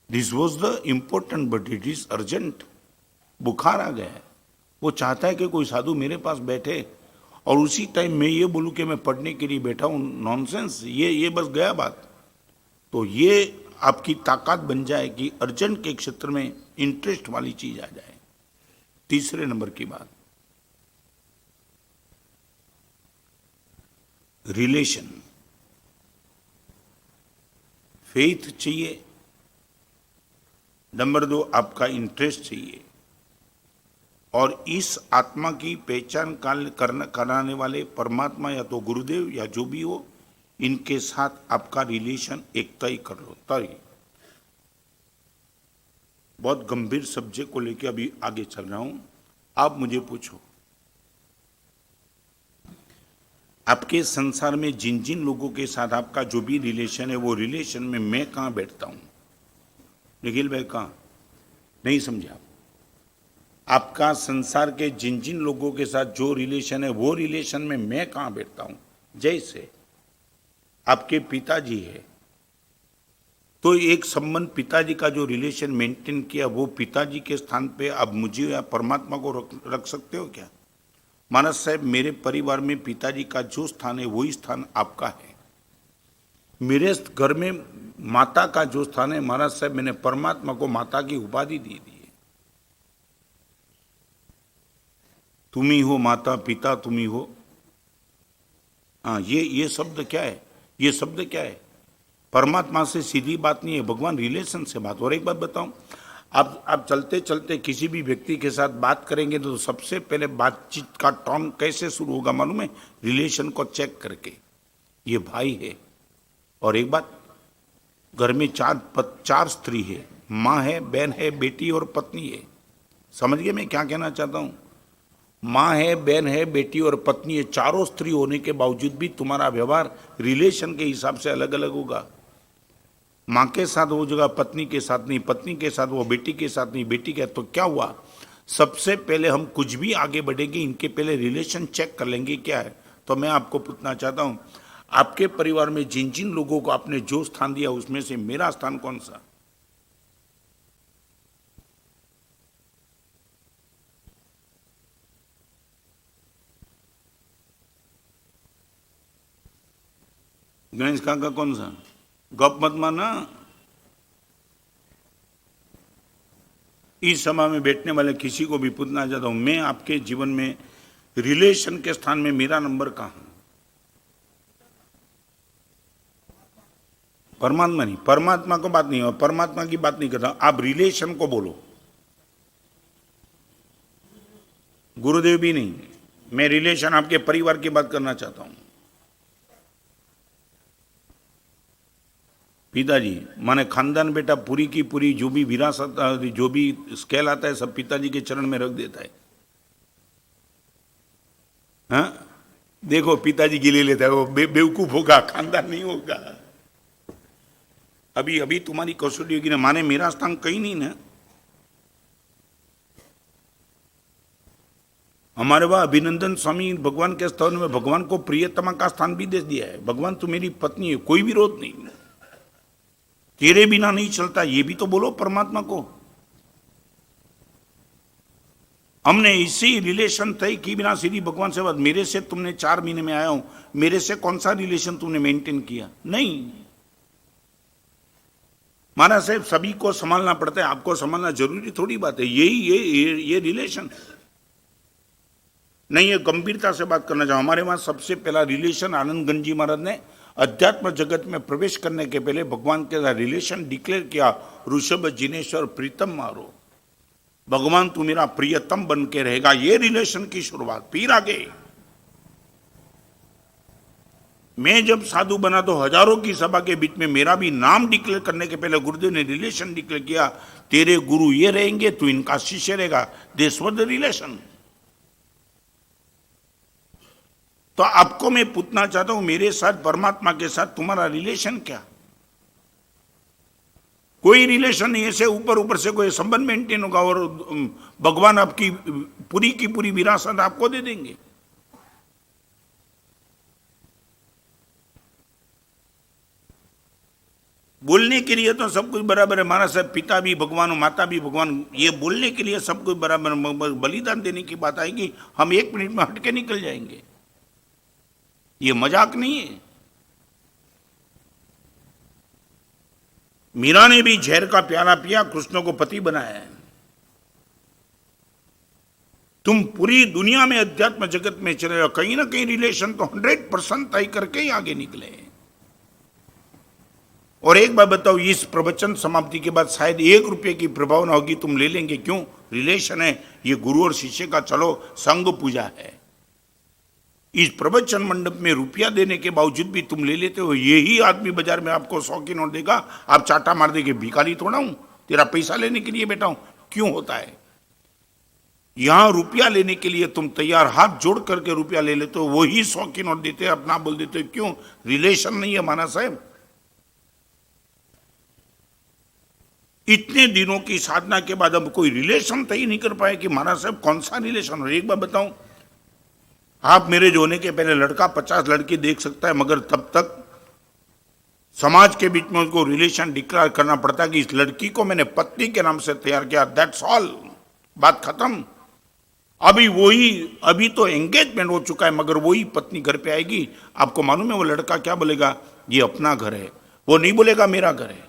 [SPEAKER 1] This was the important but it is urgent. बुखार आ गया है, वो चाहता है कि कोई साधु मेरे पास बैठे और उसी टाइम मैं ये बोलूं कि मैं पढ़ने के लिए बैठा हूं। नॉनसेंस, ये बस गया बात। तो ये आपकी ताकत बन जाए कि अर्जेंट के क्षेत्र में इंटरेस्ट वाली चीज आ जाए। तीसरे नंबर की बात, रिलेशन। फेथ चाहिए, नंबर 2 आपका इंटरेस्ट चाहिए, और इस आत्मा की पहचान कराने वाले परमात्मा या तो गुरुदेव या जो भी हो, इनके साथ आपका रिलेशन एक तय कर लो। तय, बहुत गंभीर सब्जेक्ट को लेकर अभी आगे चल रहा हूं। आप मुझे पूछो, आपके संसार में जिन जिन लोगों के साथ आपका जो भी रिलेशन है, वो रिलेशन में मैं कहां बैठता हूं? निखिल भाई कहां? नहीं समझे आप? आपका संसार के जिन जिन लोगों के साथ जो रिलेशन है, वो रिलेशन में मैं कहां बैठता हूं? जैसे आपके पिताजी है तो एक संबंध, पिताजी का जो रिलेशन मेंटेन किया, वो पिताजी के स्थान पे अब मुझे या परमात्मा को रख सकते हो क्या? मानस साहब, मेरे परिवार में पिताजी का जो स्थान है वही स्थान आपका है। मेरे घर में माता का जो स्थान है, महाराज साहब मैंने परमात्मा को माता की उपाधि दी है। तुम ही हो माता पिता, तुम ही हो। हाँ, ये शब्द क्या है? ये शब्द क्या है? परमात्मा से सीधी बात नहीं है, भगवान रिलेशन से बात। और एक बात बताऊं, आप चलते चलते किसी भी व्यक्ति के साथ बात करेंगे तो सबसे पहले बातचीत का टोन कैसे शुरू होगा मालूम है? रिलेशन को चेक करके, ये भाई है। और एक बात, घर में चार स्त्री है, माँ है, बहन है, बेटी और पत्नी है। समझ गए मैं क्या कहना चाहता हूं? माँ है, बहन है, बेटी और पत्नी है। चारों स्त्री होने के बावजूद भी तुम्हारा व्यवहार रिलेशन के हिसाब से अलग अलग होगा। माँ के साथ वो जगह पत्नी के साथ नहीं, पत्नी के साथ वो बेटी के साथ नहीं, बेटी के। तो क्या हुआ? सबसे पहले हम कुछ भी आगे बढ़ेंगे, इनके पहले रिलेशन चेक कर लेंगे क्या है। तो मैं आपको पूछना चाहता हूं, आपके परिवार में जिन जिन लोगों को आपने जो स्थान दिया, उसमें से मेरा स्थान कौन सा? गणेश काका कौन सा? गप मत मारना। इस सभा में बैठने वाले किसी को भी पूछना चाहता हूं, मैं आपके जीवन में रिलेशन के स्थान में मेरा नंबर कहां है? परमात्मा नहीं, परमात्मा को बात नहीं हो, परमात्मा की बात नहीं करता, आप रिलेशन को बोलो। गुरुदेव भी नहीं, मैं रिलेशन आपके परिवार की बात करना चाहता हूं। पिताजी माने खानदान बेटा पूरी की पूरी जो भी विरासत जो भी स्केल आता है सब पिताजी के चरण में रख देता है। हाँ देखो पिताजी गिले लेता है, वो बेवकूफ होगा, खानदान नहीं होगा। अभी अभी तुम्हारी कसौटी होगी ना, माने मेरा स्थान कहीं नहीं ना। हमारे वहां अभिनंदन स्वामी भगवान के स्थान में भगवान को प्रियतमा का स्थान भी दे दिया है। भगवान तू मेरी पत्नी है, कोई विरोध नहीं, तेरे बिना नहीं चलता, ये भी तो बोलो परमात्मा को। हमने इसी रिलेशन तय की बिना सीधी भगवान से बात, मेरे से तुमने 4 महीने में आया हूं, मेरे से कौन सा रिलेशन तुमने मेंटेन किया? नहीं। महाराज साहब सभी को संभालना पड़ता है, आपको संभालना जरूरी थोड़ी बात है। ये रिलेशन नहीं है। गंभीरता से बात करना चाहूं, हमारे वहां सबसे पहला रिलेशन आनंद गंज जी महाराज ने अध्यात्म जगत में प्रवेश करने के पहले भगवान के साथ रिलेशन डिक्लेयर किया, ऋषभ जिनेश्वर प्रीतम मारो, भगवान तू मेरा प्रियतम बन के रहेगा। ये रिलेशन की शुरुआत। फिर आगे मैं जब साधु बना तो हजारों की सभा के बीच में मेरा भी नाम डिक्लेयर करने के पहले गुरुदेव ने रिलेशन डिक्लेयर किया, तेरे गुरु ये रहेंगे, तू इनका शिष्य रहेगा। This was the relation. तो आपको मैं पूछना चाहता हूं, मेरे साथ परमात्मा के साथ तुम्हारा रिलेशन क्या? कोई रिलेशन नहीं। ऐसे ऊपर ऊपर से कोई संबंध मेंटेन होगा और भगवान आपकी पूरी की पूरी विरासत आपको दे देंगे। बोलने के लिए तो सब कुछ बराबर है, महाराज साहब पिता भी भगवान माता भी भगवान, ये बोलने के लिए सब कुछ बराबर। बलिदान देने की बात आएगी हम 1 मिनट में हटके निकल जाएंगे। ये मजाक नहीं है। मीरा ने भी जहर का प्याला पिया, कृष्ण को पति बनाया है। तुम पूरी दुनिया में अध्यात्म जगत में चले, कहीं ना कहीं रिलेशन तो 100% तय करके ही आगे निकले। और एक बात बताओ, इस प्रवचन समाप्ति के बाद शायद 1 रुपये की प्रभावना होगी, तुम ले लेंगे। क्यों? रिलेशन है। ये गुरु और शिष्य का चलो संग पूजा है। इस प्रवचन मंडप में रुपया देने के बावजूद भी तुम ले लेते हो। यही आदमी बाजार में आपको 100 की नोट देगा, आप चाटा मार देंगे, भिखारी थोड़ा हूं, तेरा पैसा लेने के लिए बैठा हूं। क्यों होता है? यहां रुपया लेने के लिए तुम तैयार, हाथ जोड़ करके रुपया ले लेते हो, वही 100 की नोट देते हैं, अपना बोल देते हो। क्यों? रिलेशन नहीं है माना साहब। इतने दिनों की साधना के बाद अब कोई रिलेशन तय नहीं कर पाए कि महाराज साहब कौन सा रिलेशन हो। एक बार बताऊं, आप मेरे जो होने के पहले लड़का 50 लड़की देख सकता है, मगर तब तक समाज के बीच में उसको रिलेशन डिक्लेयर करना पड़ता है कि इस लड़की को मैंने पत्नी के नाम से तैयार किया, दैट्स ऑल, बात खत्म। अभी तो एंगेजमेंट हो चुका है, मगर वही पत्नी घर पे आएगी, आपको मालूम है वो लड़का क्या बोलेगा? ये अपना घर है। वो नहीं बोलेगा मेरा घर है।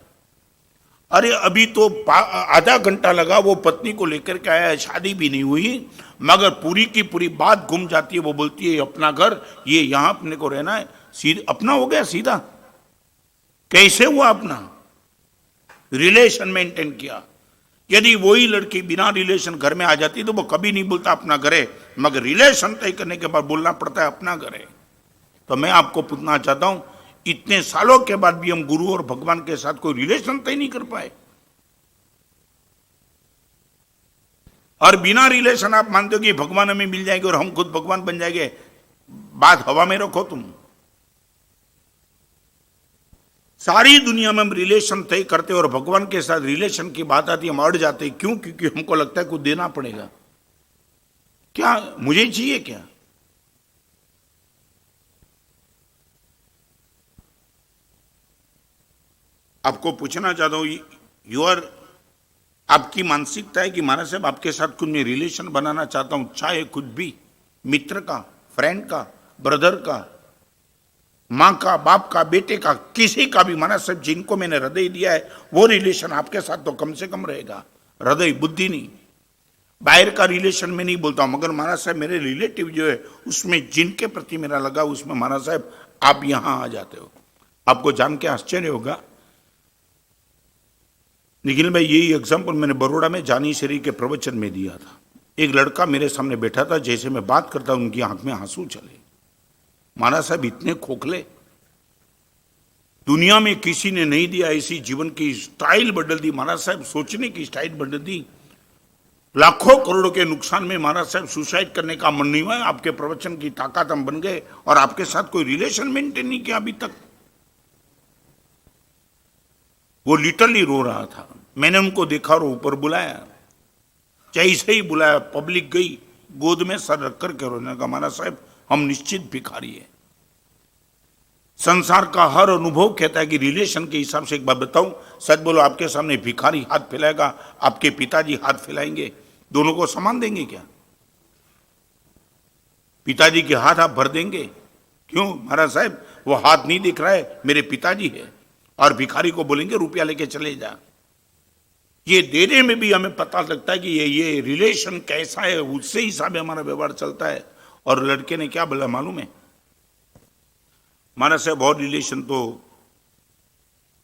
[SPEAKER 1] अरे अभी तो आधा घंटा लगा, वो पत्नी को लेकर के आया है, शादी भी नहीं हुई, मगर पूरी की पूरी बात घूम जाती है। वो बोलती है अपना घर, ये यहां अपने को रहना है। सीधा अपना हो गया। सीधा कैसे हुआ अपना? रिलेशन मेंटेन किया। यदि वही लड़की बिना रिलेशन घर में आ जाती तो वो कभी नहीं बोलता अपना घर है, मगर रिलेशन तय करने के बाद बोलना पड़ता है अपना घर है। तो मैं आपको पूछना चाहता हूं, इतने सालों के बाद भी हम गुरु और भगवान के साथ कोई रिलेशन तय नहीं कर पाए। और बिना रिलेशन आप मानते हो कि भगवान हमें मिल जाएंगे और हम खुद भगवान बन जाएंगे। बात हवा में रखो तुम। सारी दुनिया में हम रिलेशन तय करते और भगवान के साथ रिलेशन की बात आती है, हम अड़ जाते। क्यों? क्योंकि हमको लगता है कुछ देना पड़ेगा। क्या मुझे चाहिए? क्या आपको पूछना चाहता हूं, यूर आपकी मानसिकता है कि महाराज साहब आपके साथ कुछ मैं रिलेशन बनाना चाहता हूं, चाहे कुछ भी, मित्र का, फ्रेंड का, ब्रदर का, मां का, बाप का, बेटे का, किसी का भी, महाराज साहब जिनको मैंने हृदय दिया है वो रिलेशन आपके साथ तो कम से कम रहेगा। हृदय, बुद्धि नहीं। बाहर का रिलेशन में नहीं बोलता हूं, मगर महाराज साहब मेरे रिलेटिव जो है उसमें जिनके प्रति मेरा लगा, उसमें महाराज साहब आप यहां आ जाते हो। आपको जान के आश्चर्य होगा, निखिल भाई, यही एग्जाम्पल मैंने बड़ौदा में जानी शरी के प्रवचन में दिया था। एक लड़का मेरे सामने बैठा था, जैसे मैं बात करता उनकी आंख में आंसू चले। महाराज साहब इतने खोखले, दुनिया में किसी ने नहीं दिया, ऐसी जीवन की स्टाइल बदल दी महाराज साहब, सोचने की स्टाइल बदल दी। लाखों करोड़ों के नुकसान में महाराज साहब सुसाइड करने का मन नहीं हुआ। आपके प्रवचन की ताकत हम बन गए और आपके साथ कोई रिलेशन मेंटेन नहीं किया अभी तक। वो लिटरली रो रहा था, मैंने उनको देखा और ऊपर बुलाया, जैसे ही बुलाया पब्लिक गई, गोद में सर रख कर के रोने लगा। महाराज साहब हम निश्चित भिखारी है। संसार का हर अनुभव कहता है कि रिलेशन के हिसाब से, एक बात बताऊं, सच बोलो, आपके सामने भिखारी हाथ फैलाएगा, आपके पिताजी हाथ फैलाएंगे, दोनों को समान देंगे क्या? पिताजी के हाथ आप भर देंगे? क्यों महाराज साहब? वो हाथ नहीं दिख रहा है, मेरे पिताजी है, और भिखारी को बोलेंगे रुपया लेके चले जा। ये देने में भी हमें पता लगता है कि ये रिलेशन कैसा है, उससे हिसाब से हमारा व्यवहार चलता है। और लड़के ने क्या बोला मालूम है? महाराज साहब और रिलेशन तो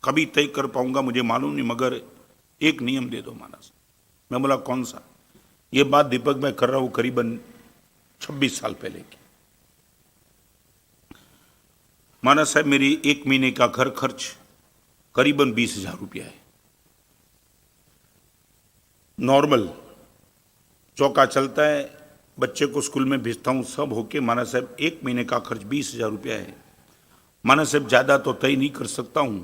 [SPEAKER 1] कभी तय कर पाऊंगा मुझे मालूम नहीं, मगर एक नियम दे दो महाराज। मैं बोला कौन सा? ये बात दीपक मैं कर रहा हूं करीबन 26 साल पहले की। महाराज साहब मेरी 1 महीने का घर खर्च करीबन 20,000 रुपया है। नॉर्मल चौका चलता है, बच्चे को स्कूल में भेजता हूं, सब होके महाराज साहब 1 महीने का खर्च 20,000 रुपया है। महाराज साहब ज्यादा तो तय नहीं कर सकता हूं,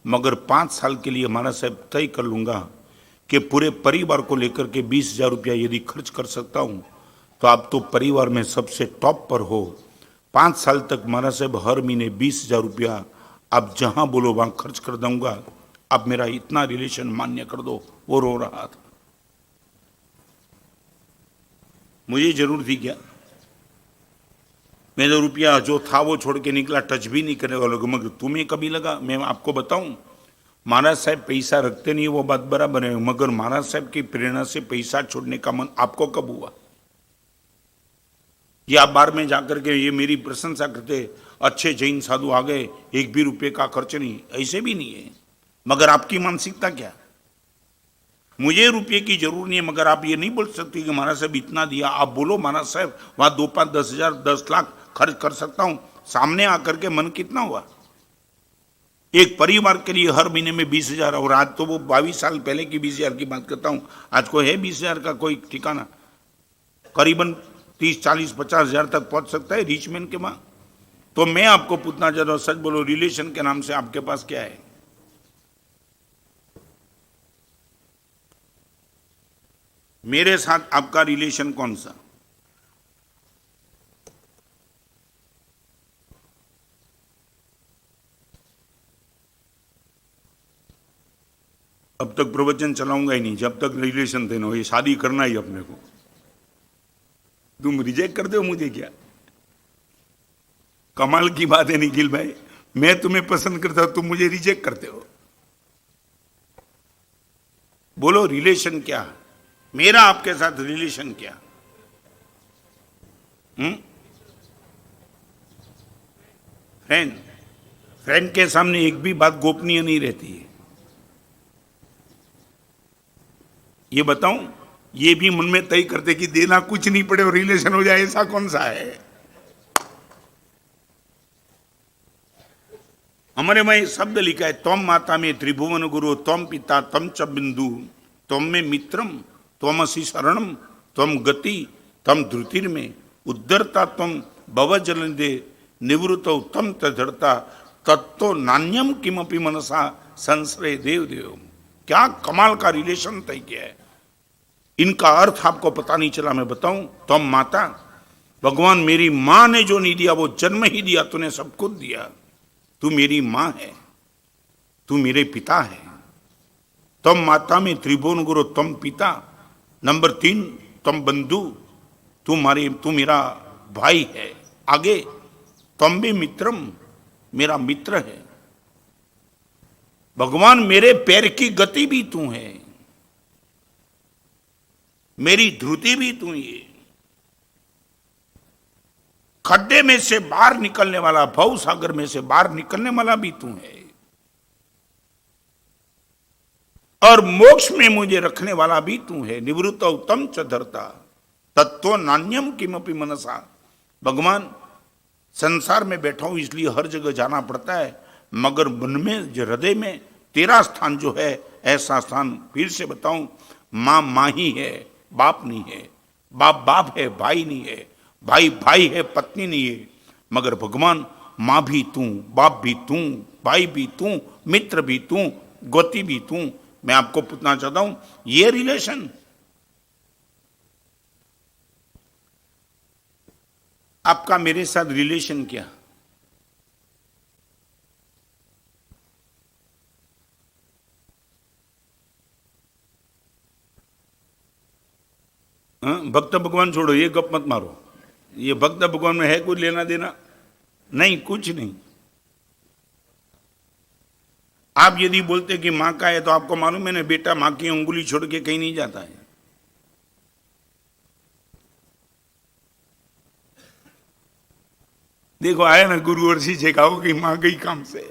[SPEAKER 1] मगर 5 साल के लिए महाराज साहब तय कर लूंगा कि पूरे परिवार को लेकर के 20,000 रुपया यदि खर्च कर सकता हूं तो आप तो परिवार में सबसे टॉप पर हो। 5 साल तक महाराज साहब हर महीने 20,000 रुपया आप जहां बोलो वहां खर्च कर दूंगा, आप मेरा इतना रिलेशन मान्य कर दो। वो रो रहा था। मुझे जरूर थी क्या? मैं तो रुपया जो था वो छोड़ के निकला, टच भी नहीं करने वालों को। मगर तुम्हें कभी लगा? मैं आपको बताऊं, महाराज साहब पैसा रखते नहीं, वो बात बराबर है, मगर महाराज साहब की प्रेरणा से पैसा छोड़ने का मन आपको कब हुआ? ये आप बार में जाकर के ये मेरी प्रशंसा करते, अच्छे जैन साधु आ गए, 1 भी रुपये का खर्च नहीं, ऐसे भी नहीं है। मगर आपकी मानसिकता क्या? मुझे रुपये की जरूर नहीं है, मगर आप ये नहीं बोल सकते कि महाराज साहब इतना दिया। आप बोलो महाराज साहब वहां 2, 5, 10,000, 10 लाख खर्च कर सकता हूं। सामने आकर के मन कितना हुआ? एक परिवार के लिए हर महीने में 20,000, और आज तो वो 22 साल पहले की 20,000 की बात करता हूं, आज को है 20,000 का कोई ठिकाना? करीबन 30, 40, 50,000 तक पहुंच सकता है रिच मैन के मां। तो मैं आपको पूछना चाहता हूं, सच बोलो, रिलेशन के नाम से आपके पास क्या है? मेरे साथ आपका रिलेशन कौन सा? अब तक प्रवचन चलाऊंगा ही नहीं जब तक रिलेशन देना हो। ये शादी करना ही अपने को। तुम रिजेक्ट कर दो मुझे क्या? कमाल की बात है निखिल भाई, मैं तुम्हें पसंद करता हूं, तुम मुझे रिजेक्ट करते हो। बोलो रिलेशन क्या? मेरा आपके साथ रिलेशन क्या? फ्रेंड के सामने एक भी बात गोपनीय नहीं रहती है। ये बताऊं, ये भी मन में तय करते कि देना कुछ नहीं पड़े और रिलेशन हो जाए, ऐसा कौन सा है? हमारे में शब्द लिखा है, त्वम माता में त्रिभुवन गुरु, त्वम पिता त्वम च बिंदु, त्वम में मित्रम त्वमसि शरणम, त्वम गति तम धृतिर में, उद्धरता त्वम भवजलनिधे, निवृत्त उत्तम तदर्ता, तत्तो नान्यम किमपि मनसा संश्रय देव देव। क्या कमाल का रिलेशन तय किया है। इनका अर्थ आपको पता नहीं चला, मैं बताऊं। तुम माता, भगवान मेरी मां ने जो नहीं दिया वो जन्म ही दिया, तूने सब कुछ दिया। तू मेरी मां है, तू मेरे पिता है। तुम माता में त्रिभुवन गुरु, तुम पिता। नंबर 3 तुम बंधु, तू मेरा भाई है। आगे तुम भी मित्रम, मेरा मित्र है। भगवान मेरे पैर की गति भी तू है, मेरी धृति भी तू ही है। खड्डे में से बाहर निकलने वाला, भव सागर में से बाहर निकलने वाला भी तू है, और मोक्ष में मुझे रखने वाला भी तू है। निवृत्त उत्तम च धरता, तत्व नान्यम किमपि मनसा। भगवान संसार में बैठा हूं इसलिए हर जगह जाना पड़ता है, मगर मन में, जो हृदय में तेरा स्थान जो है, ऐसा स्थान फिर से बताऊं, माँ माँ ही है, बाप नहीं है, बाप बाप है, भाई नहीं है, भाई भाई है, पत्नी नहीं है, मगर भगवान माँ भी तू, बाप भी तू, भाई भी तू, मित्र भी तू, गति भी तू। मैं आपको पूछना चाहता हूं, ये रिलेशन आपका मेरे साथ रिलेशन क्या? भक्त भगवान छोड़ो, ये गप मत मारो। ये भक्त भगवान में है कुछ लेना देना? नहीं, कुछ नहीं। आप यदि बोलते कि मां का है तो आपको मालूम है ना, बेटा मां की उंगली छोड़ के कहीं नहीं जाता है। देखो आया ना गुरु और शिष्य का, कि मां गई काम से।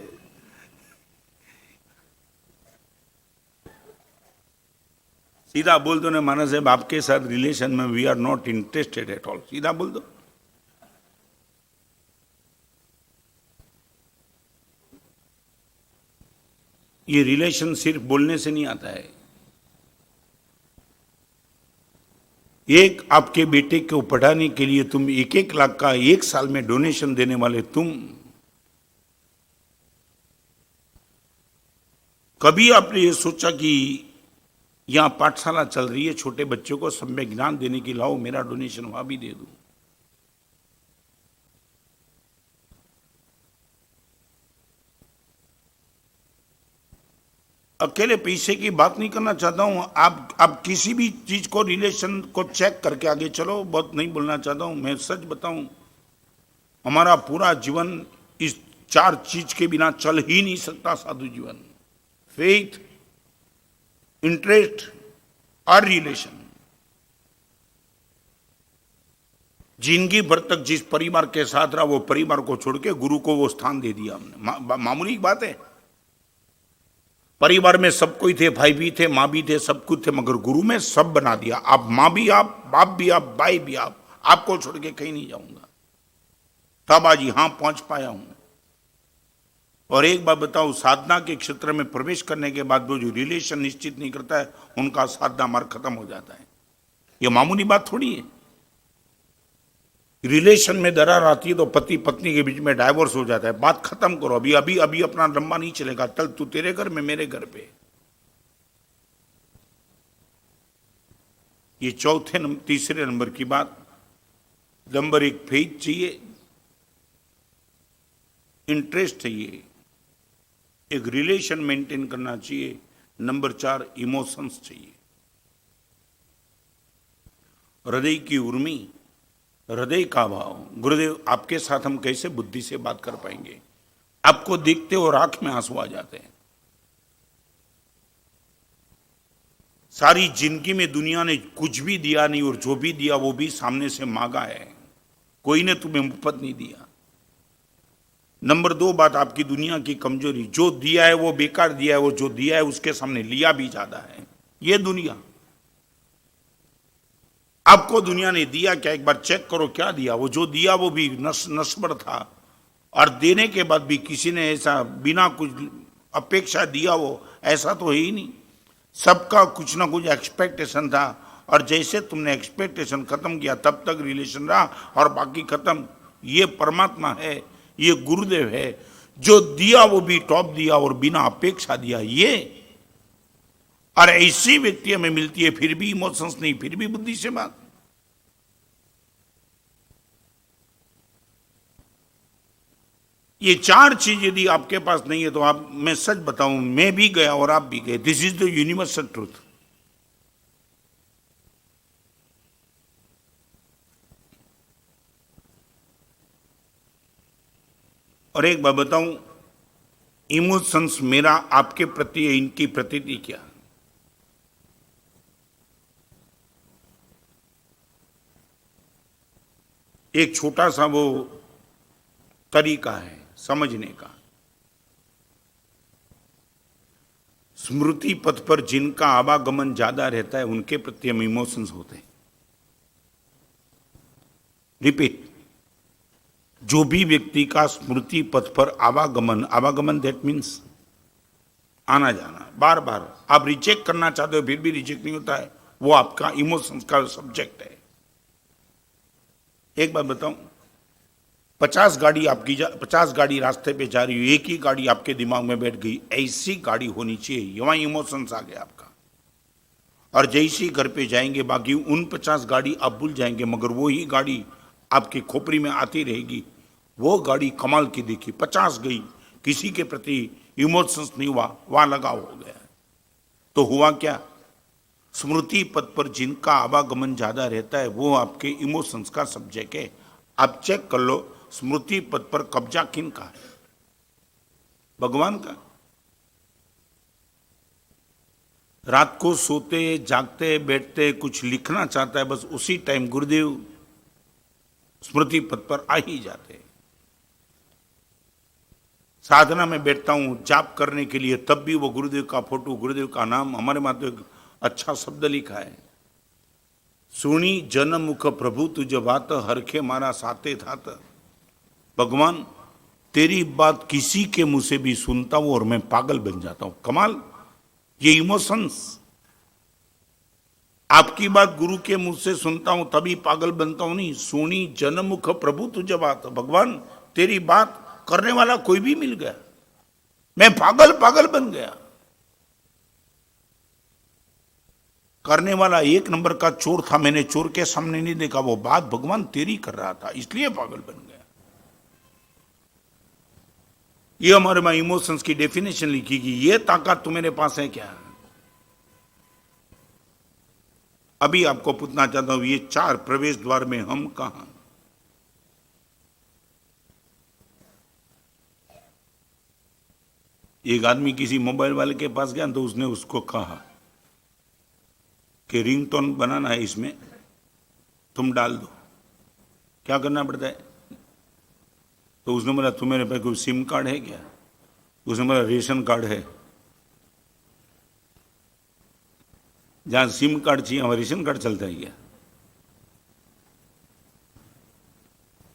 [SPEAKER 1] सीधा बोल दो ना, माना साहब आपके साथ रिलेशन में we are not interested at all, सीधा बोल दो। ये रिलेशन सिर्फ बोलने से नहीं आता है। एक आपके बेटे को पढ़ाने के लिए तुम 1-1 लाख का एक साल में डोनेशन देने वाले तुम, कभी आपने ये सोचा कि यहां पाठशाला चल रही है, छोटे बच्चों को सम्यक ज्ञान देने की, लाओ मेरा डोनेशन वहां भी दे दूं? अकेले पैसे की बात नहीं करना चाहता हूं। आप किसी भी चीज को, रिलेशन को चेक करके आगे चलो। बहुत नहीं बोलना चाहता हूं। मैं सच बताऊं, हमारा पूरा जीवन इस 4 चीज के बिना चल ही नहीं सकता। साधु जीवन, फेथ, इंटरेस्ट और रिलेशन। जिंदगी भर तक जिस परिवार के साथ रहा, वो परिवार को छोड़ के गुरु को वो स्थान दे दिया हमने। मामूली बात है। परिवार में सब कोई थे, भाई भी थे, माँ भी थे, सब कुछ थे, मगर गुरु में सब बना दिया। आप माँ भी आप, बाप भी आप, भाई भी आप, आपको छोड़ के कहीं नहीं जाऊंगा। तब आज यहां पहुंच पाया हूं। और एक बात बताऊं, साधना के क्षेत्र में प्रवेश करने के बाद वो जो रिलेशन निश्चित नहीं करता है, उनका साधना मार्ग खत्म हो जाता है। ये मामूली बात थोड़ी है। रिलेशन में दरार आती है तो पति पत्नी के बीच में डाइवोर्स हो जाता है। बात खत्म करो, अभी अभी अभी अपना लंबा नहीं चलेगा। चल तू तेरे घर में, मेरे घर पे। ये तीसरे नंबर की बात। नंबर 1 फेथ चाहिए, इंटरेस्ट चाहिए, एक रिलेशन मेंटेन करना चाहिए। नंबर 4 इमोशंस चाहिए। हृदय की उर्मी, हृदय का भाव। गुरुदेव आपके साथ हम कैसे बुद्धि से बात कर पाएंगे? आपको देखते और आंख में आंसू आ जाते हैं। सारी जिंदगी में दुनिया ने कुछ भी दिया नहीं, और जो भी दिया वो भी सामने से मांगा है। कोई ने तुम्हें मुफ्त नहीं दिया। नंबर 2 बात, आपकी दुनिया की कमजोरी, जो दिया है वो बेकार दिया है, वो जो दिया है उसके सामने लिया भी ज्यादा है। ये दुनिया, आपको दुनिया ने दिया क्या? एक बार चेक करो क्या दिया। वो जो दिया वो भी नस्बर था, और देने के बाद भी किसी ने ऐसा बिना कुछ अपेक्षा दिया हो, ऐसा तो है ही नहीं। सबका कुछ ना कुछ एक्सपेक्टेशन था, और जैसे तुमने एक्सपेक्टेशन खत्म किया तब तक रिलेशन रहा, और बाकी खत्म। ये परमात्मा है, ये गुरुदेव है। जो दिया वो भी टॉप दिया और बिना अपेक्षा दिया। ये और ऐसी व्यक्ति हमें मिलती है, फिर भी इमोशंस नहीं, फिर भी बुद्धि से बात। ये 4 चीज यदि आपके पास नहीं है तो आप, मैं सच बताऊं, मैं भी गया और आप भी गए। This is the universal truth. और एक बात बताऊं, इमोशंस मेरा आपके प्रति है, इनकी प्रतीति क्या? एक छोटा सा वो तरीका है समझने का। स्मृति पथ पर जिनका आवागमन ज्यादा रहता है, उनके प्रति हम इमोशंस होते हैं। रिपीट, जो भी व्यक्ति का स्मृति पथ पर आवागमन, आवागमन दैट मीन्स आना जाना, बार बार आप रिजेक्ट करना चाहते हो फिर भी रिजेक्ट नहीं होता है, वो आपका इमोशंस का सब्जेक्ट है। एक बात बताऊं, 50 गाड़ी रास्ते पे जा रही हो, एक ही गाड़ी आपके दिमाग में बैठ गई, ऐसी गाड़ी होनी चाहिए, वहां इमोशंस आ गया आपका। और जैसे घर पे जाएंगे बाकी उन 50 गाड़ी आप भूल जाएंगे, मगर वो ही गाड़ी आपकी खोपड़ी में आती रहेगी। वो गाड़ी कमाल की दिखी, 50 गई, किसी के प्रति इमोशंस नहीं हुआ, वहां लगाव हो गया। तो हुआ क्या, स्मृति पथ पर जिनका आवागमन ज्यादा रहता है वो आपके इमोशंस का सब्जेक्ट है। आप चेक कर लो स्मृति पथ पर कब्जा किन का है, भगवान का। रात को सोते जागते बैठते कुछ लिखना चाहता है, बस उसी टाइम गुरुदेव स्मृति पथ पर आ ही जाते हैं। साधना में बैठता हूं जाप करने के लिए, तब भी वो गुरुदेव का फोटो, गुरुदेव का नाम, हमारे माथे अच्छा शब्द लिखा है, सुनी जन मुख प्रभु तुझ बात हरखे मारा साते थात। भगवान तेरी बात किसी के मुंह से भी सुनता हूं और मैं पागल बन जाता हूं। कमाल, ये इमोशंस। आपकी बात गुरु के मुंह से सुनता हूं तभी पागल बनता हूं, नहीं, सुनी जन मुख प्रभु तुझ बात, भगवान तेरी बात करने वाला कोई भी मिल गया, मैं पागल पागल बन गया। करने वाला एक नंबर का चोर था, मैंने चोर के सामने नहीं देखा, वो बात भगवान तेरी कर रहा था, इसलिए पागल बन गया। ये हमारे में इमोशंस की डेफिनेशन लिखी कि ये ताकत तुम्हारे पास है क्या। अभी आपको पूछना चाहता हूं, ये 4 प्रवेश द्वार में हम कहां। एक आदमी किसी मोबाइल वाले के पास गया तो उसने उसको कहा कि रिंगटोन बनाना है, इसमें तुम डाल दो, क्या करना पड़ता है। तो उसने बोला तुम्हारे पास कोई सिम कार्ड है क्या। उसने बोला रेशन कार्ड है। जहां सिम कार्ड चाहिए वहां रेशन कार्ड चलता है क्या।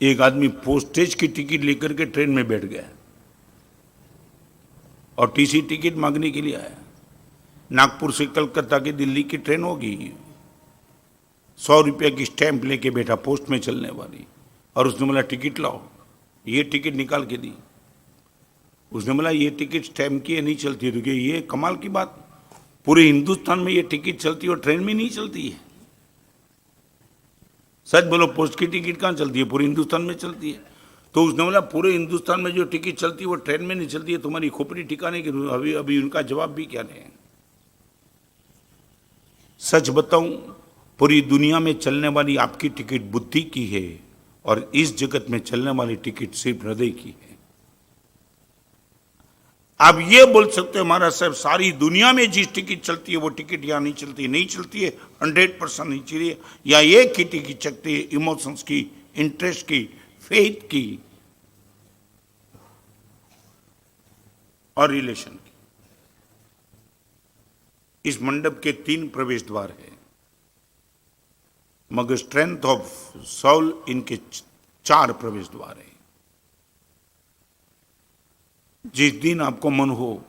[SPEAKER 1] एक आदमी पोस्टेज की टिकट लेकर के ट्रेन में बैठ गया और टीसी टिकट मांगने के लिए आया। नागपुर से कलकत्ता की दिल्ली की ट्रेन होगी, 100 रुपये की स्टैंप लेके बैठा, पोस्ट में चलने वाली, और उसने बोला टिकट लाओ, ये टिकट निकाल के दी। उसने बोला ये टिकट स्टैंप की नहीं चलती है। तो ये कमाल की बात, पूरे हिंदुस्तान में ये टिकट चलती है और ट्रेन में नहीं चलती है। सच बोलो, पोस्ट की टिकट कहाँ चलती है, पूरे हिंदुस्तान में चलती है। तो उसने बोला पूरे हिंदुस्तान में जो टिकट चलती है वो ट्रेन में नहीं चलती है, तुम्हारी खोपड़ी ठिकाने की। अभी उनका जवाब भी क्या नहीं। सच बताऊं, पूरी दुनिया में चलने वाली आपकी टिकट बुद्धि की है और इस जगत में चलने वाली टिकट सिर्फ हृदय की है। आप ये बोल सकते हो महाराज साहब सारी दुनिया में जिस टिकट चलती है वो टिकट यहाँ नहीं चलती, नहीं चलती है, 100% नहीं चलती है। या एक ही टिकट चलती है, इमोशंस की, इंटरेस्ट की, फेथ की और रिलेशन की। इस मंडप के 3 प्रवेश द्वार है, मगर स्ट्रेंथ ऑफ सोल इनके 4 प्रवेश द्वार है। जिस दिन आपको मन हो,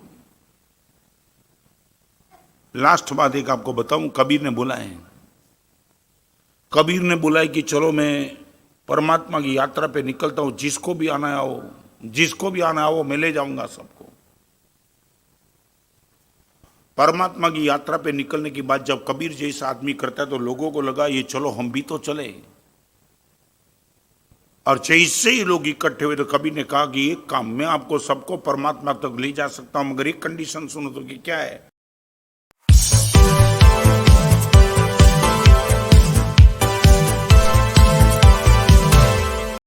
[SPEAKER 1] लास्ट बात एक आपको बताऊं, कबीर ने बोला है, कबीर ने बोला है कि चलो मैं परमात्मा की यात्रा पे निकलता हूं, जिसको भी आना हो, जिसको भी आना हो मैं ले जाऊंगा सबको। परमात्मा की यात्रा पे निकलने के बाद जब कबीर जैसा आदमी करता है तो लोगों को लगा ये चलो हम भी तो चले, और जैसे ही लोग इकट्ठे हुए तो कबीर ने कहा कि एक काम, मैं आपको सबको परमात्मा तक ले जा सकता हूं, मगर एक कंडीशन सुनो तो कि क्या है।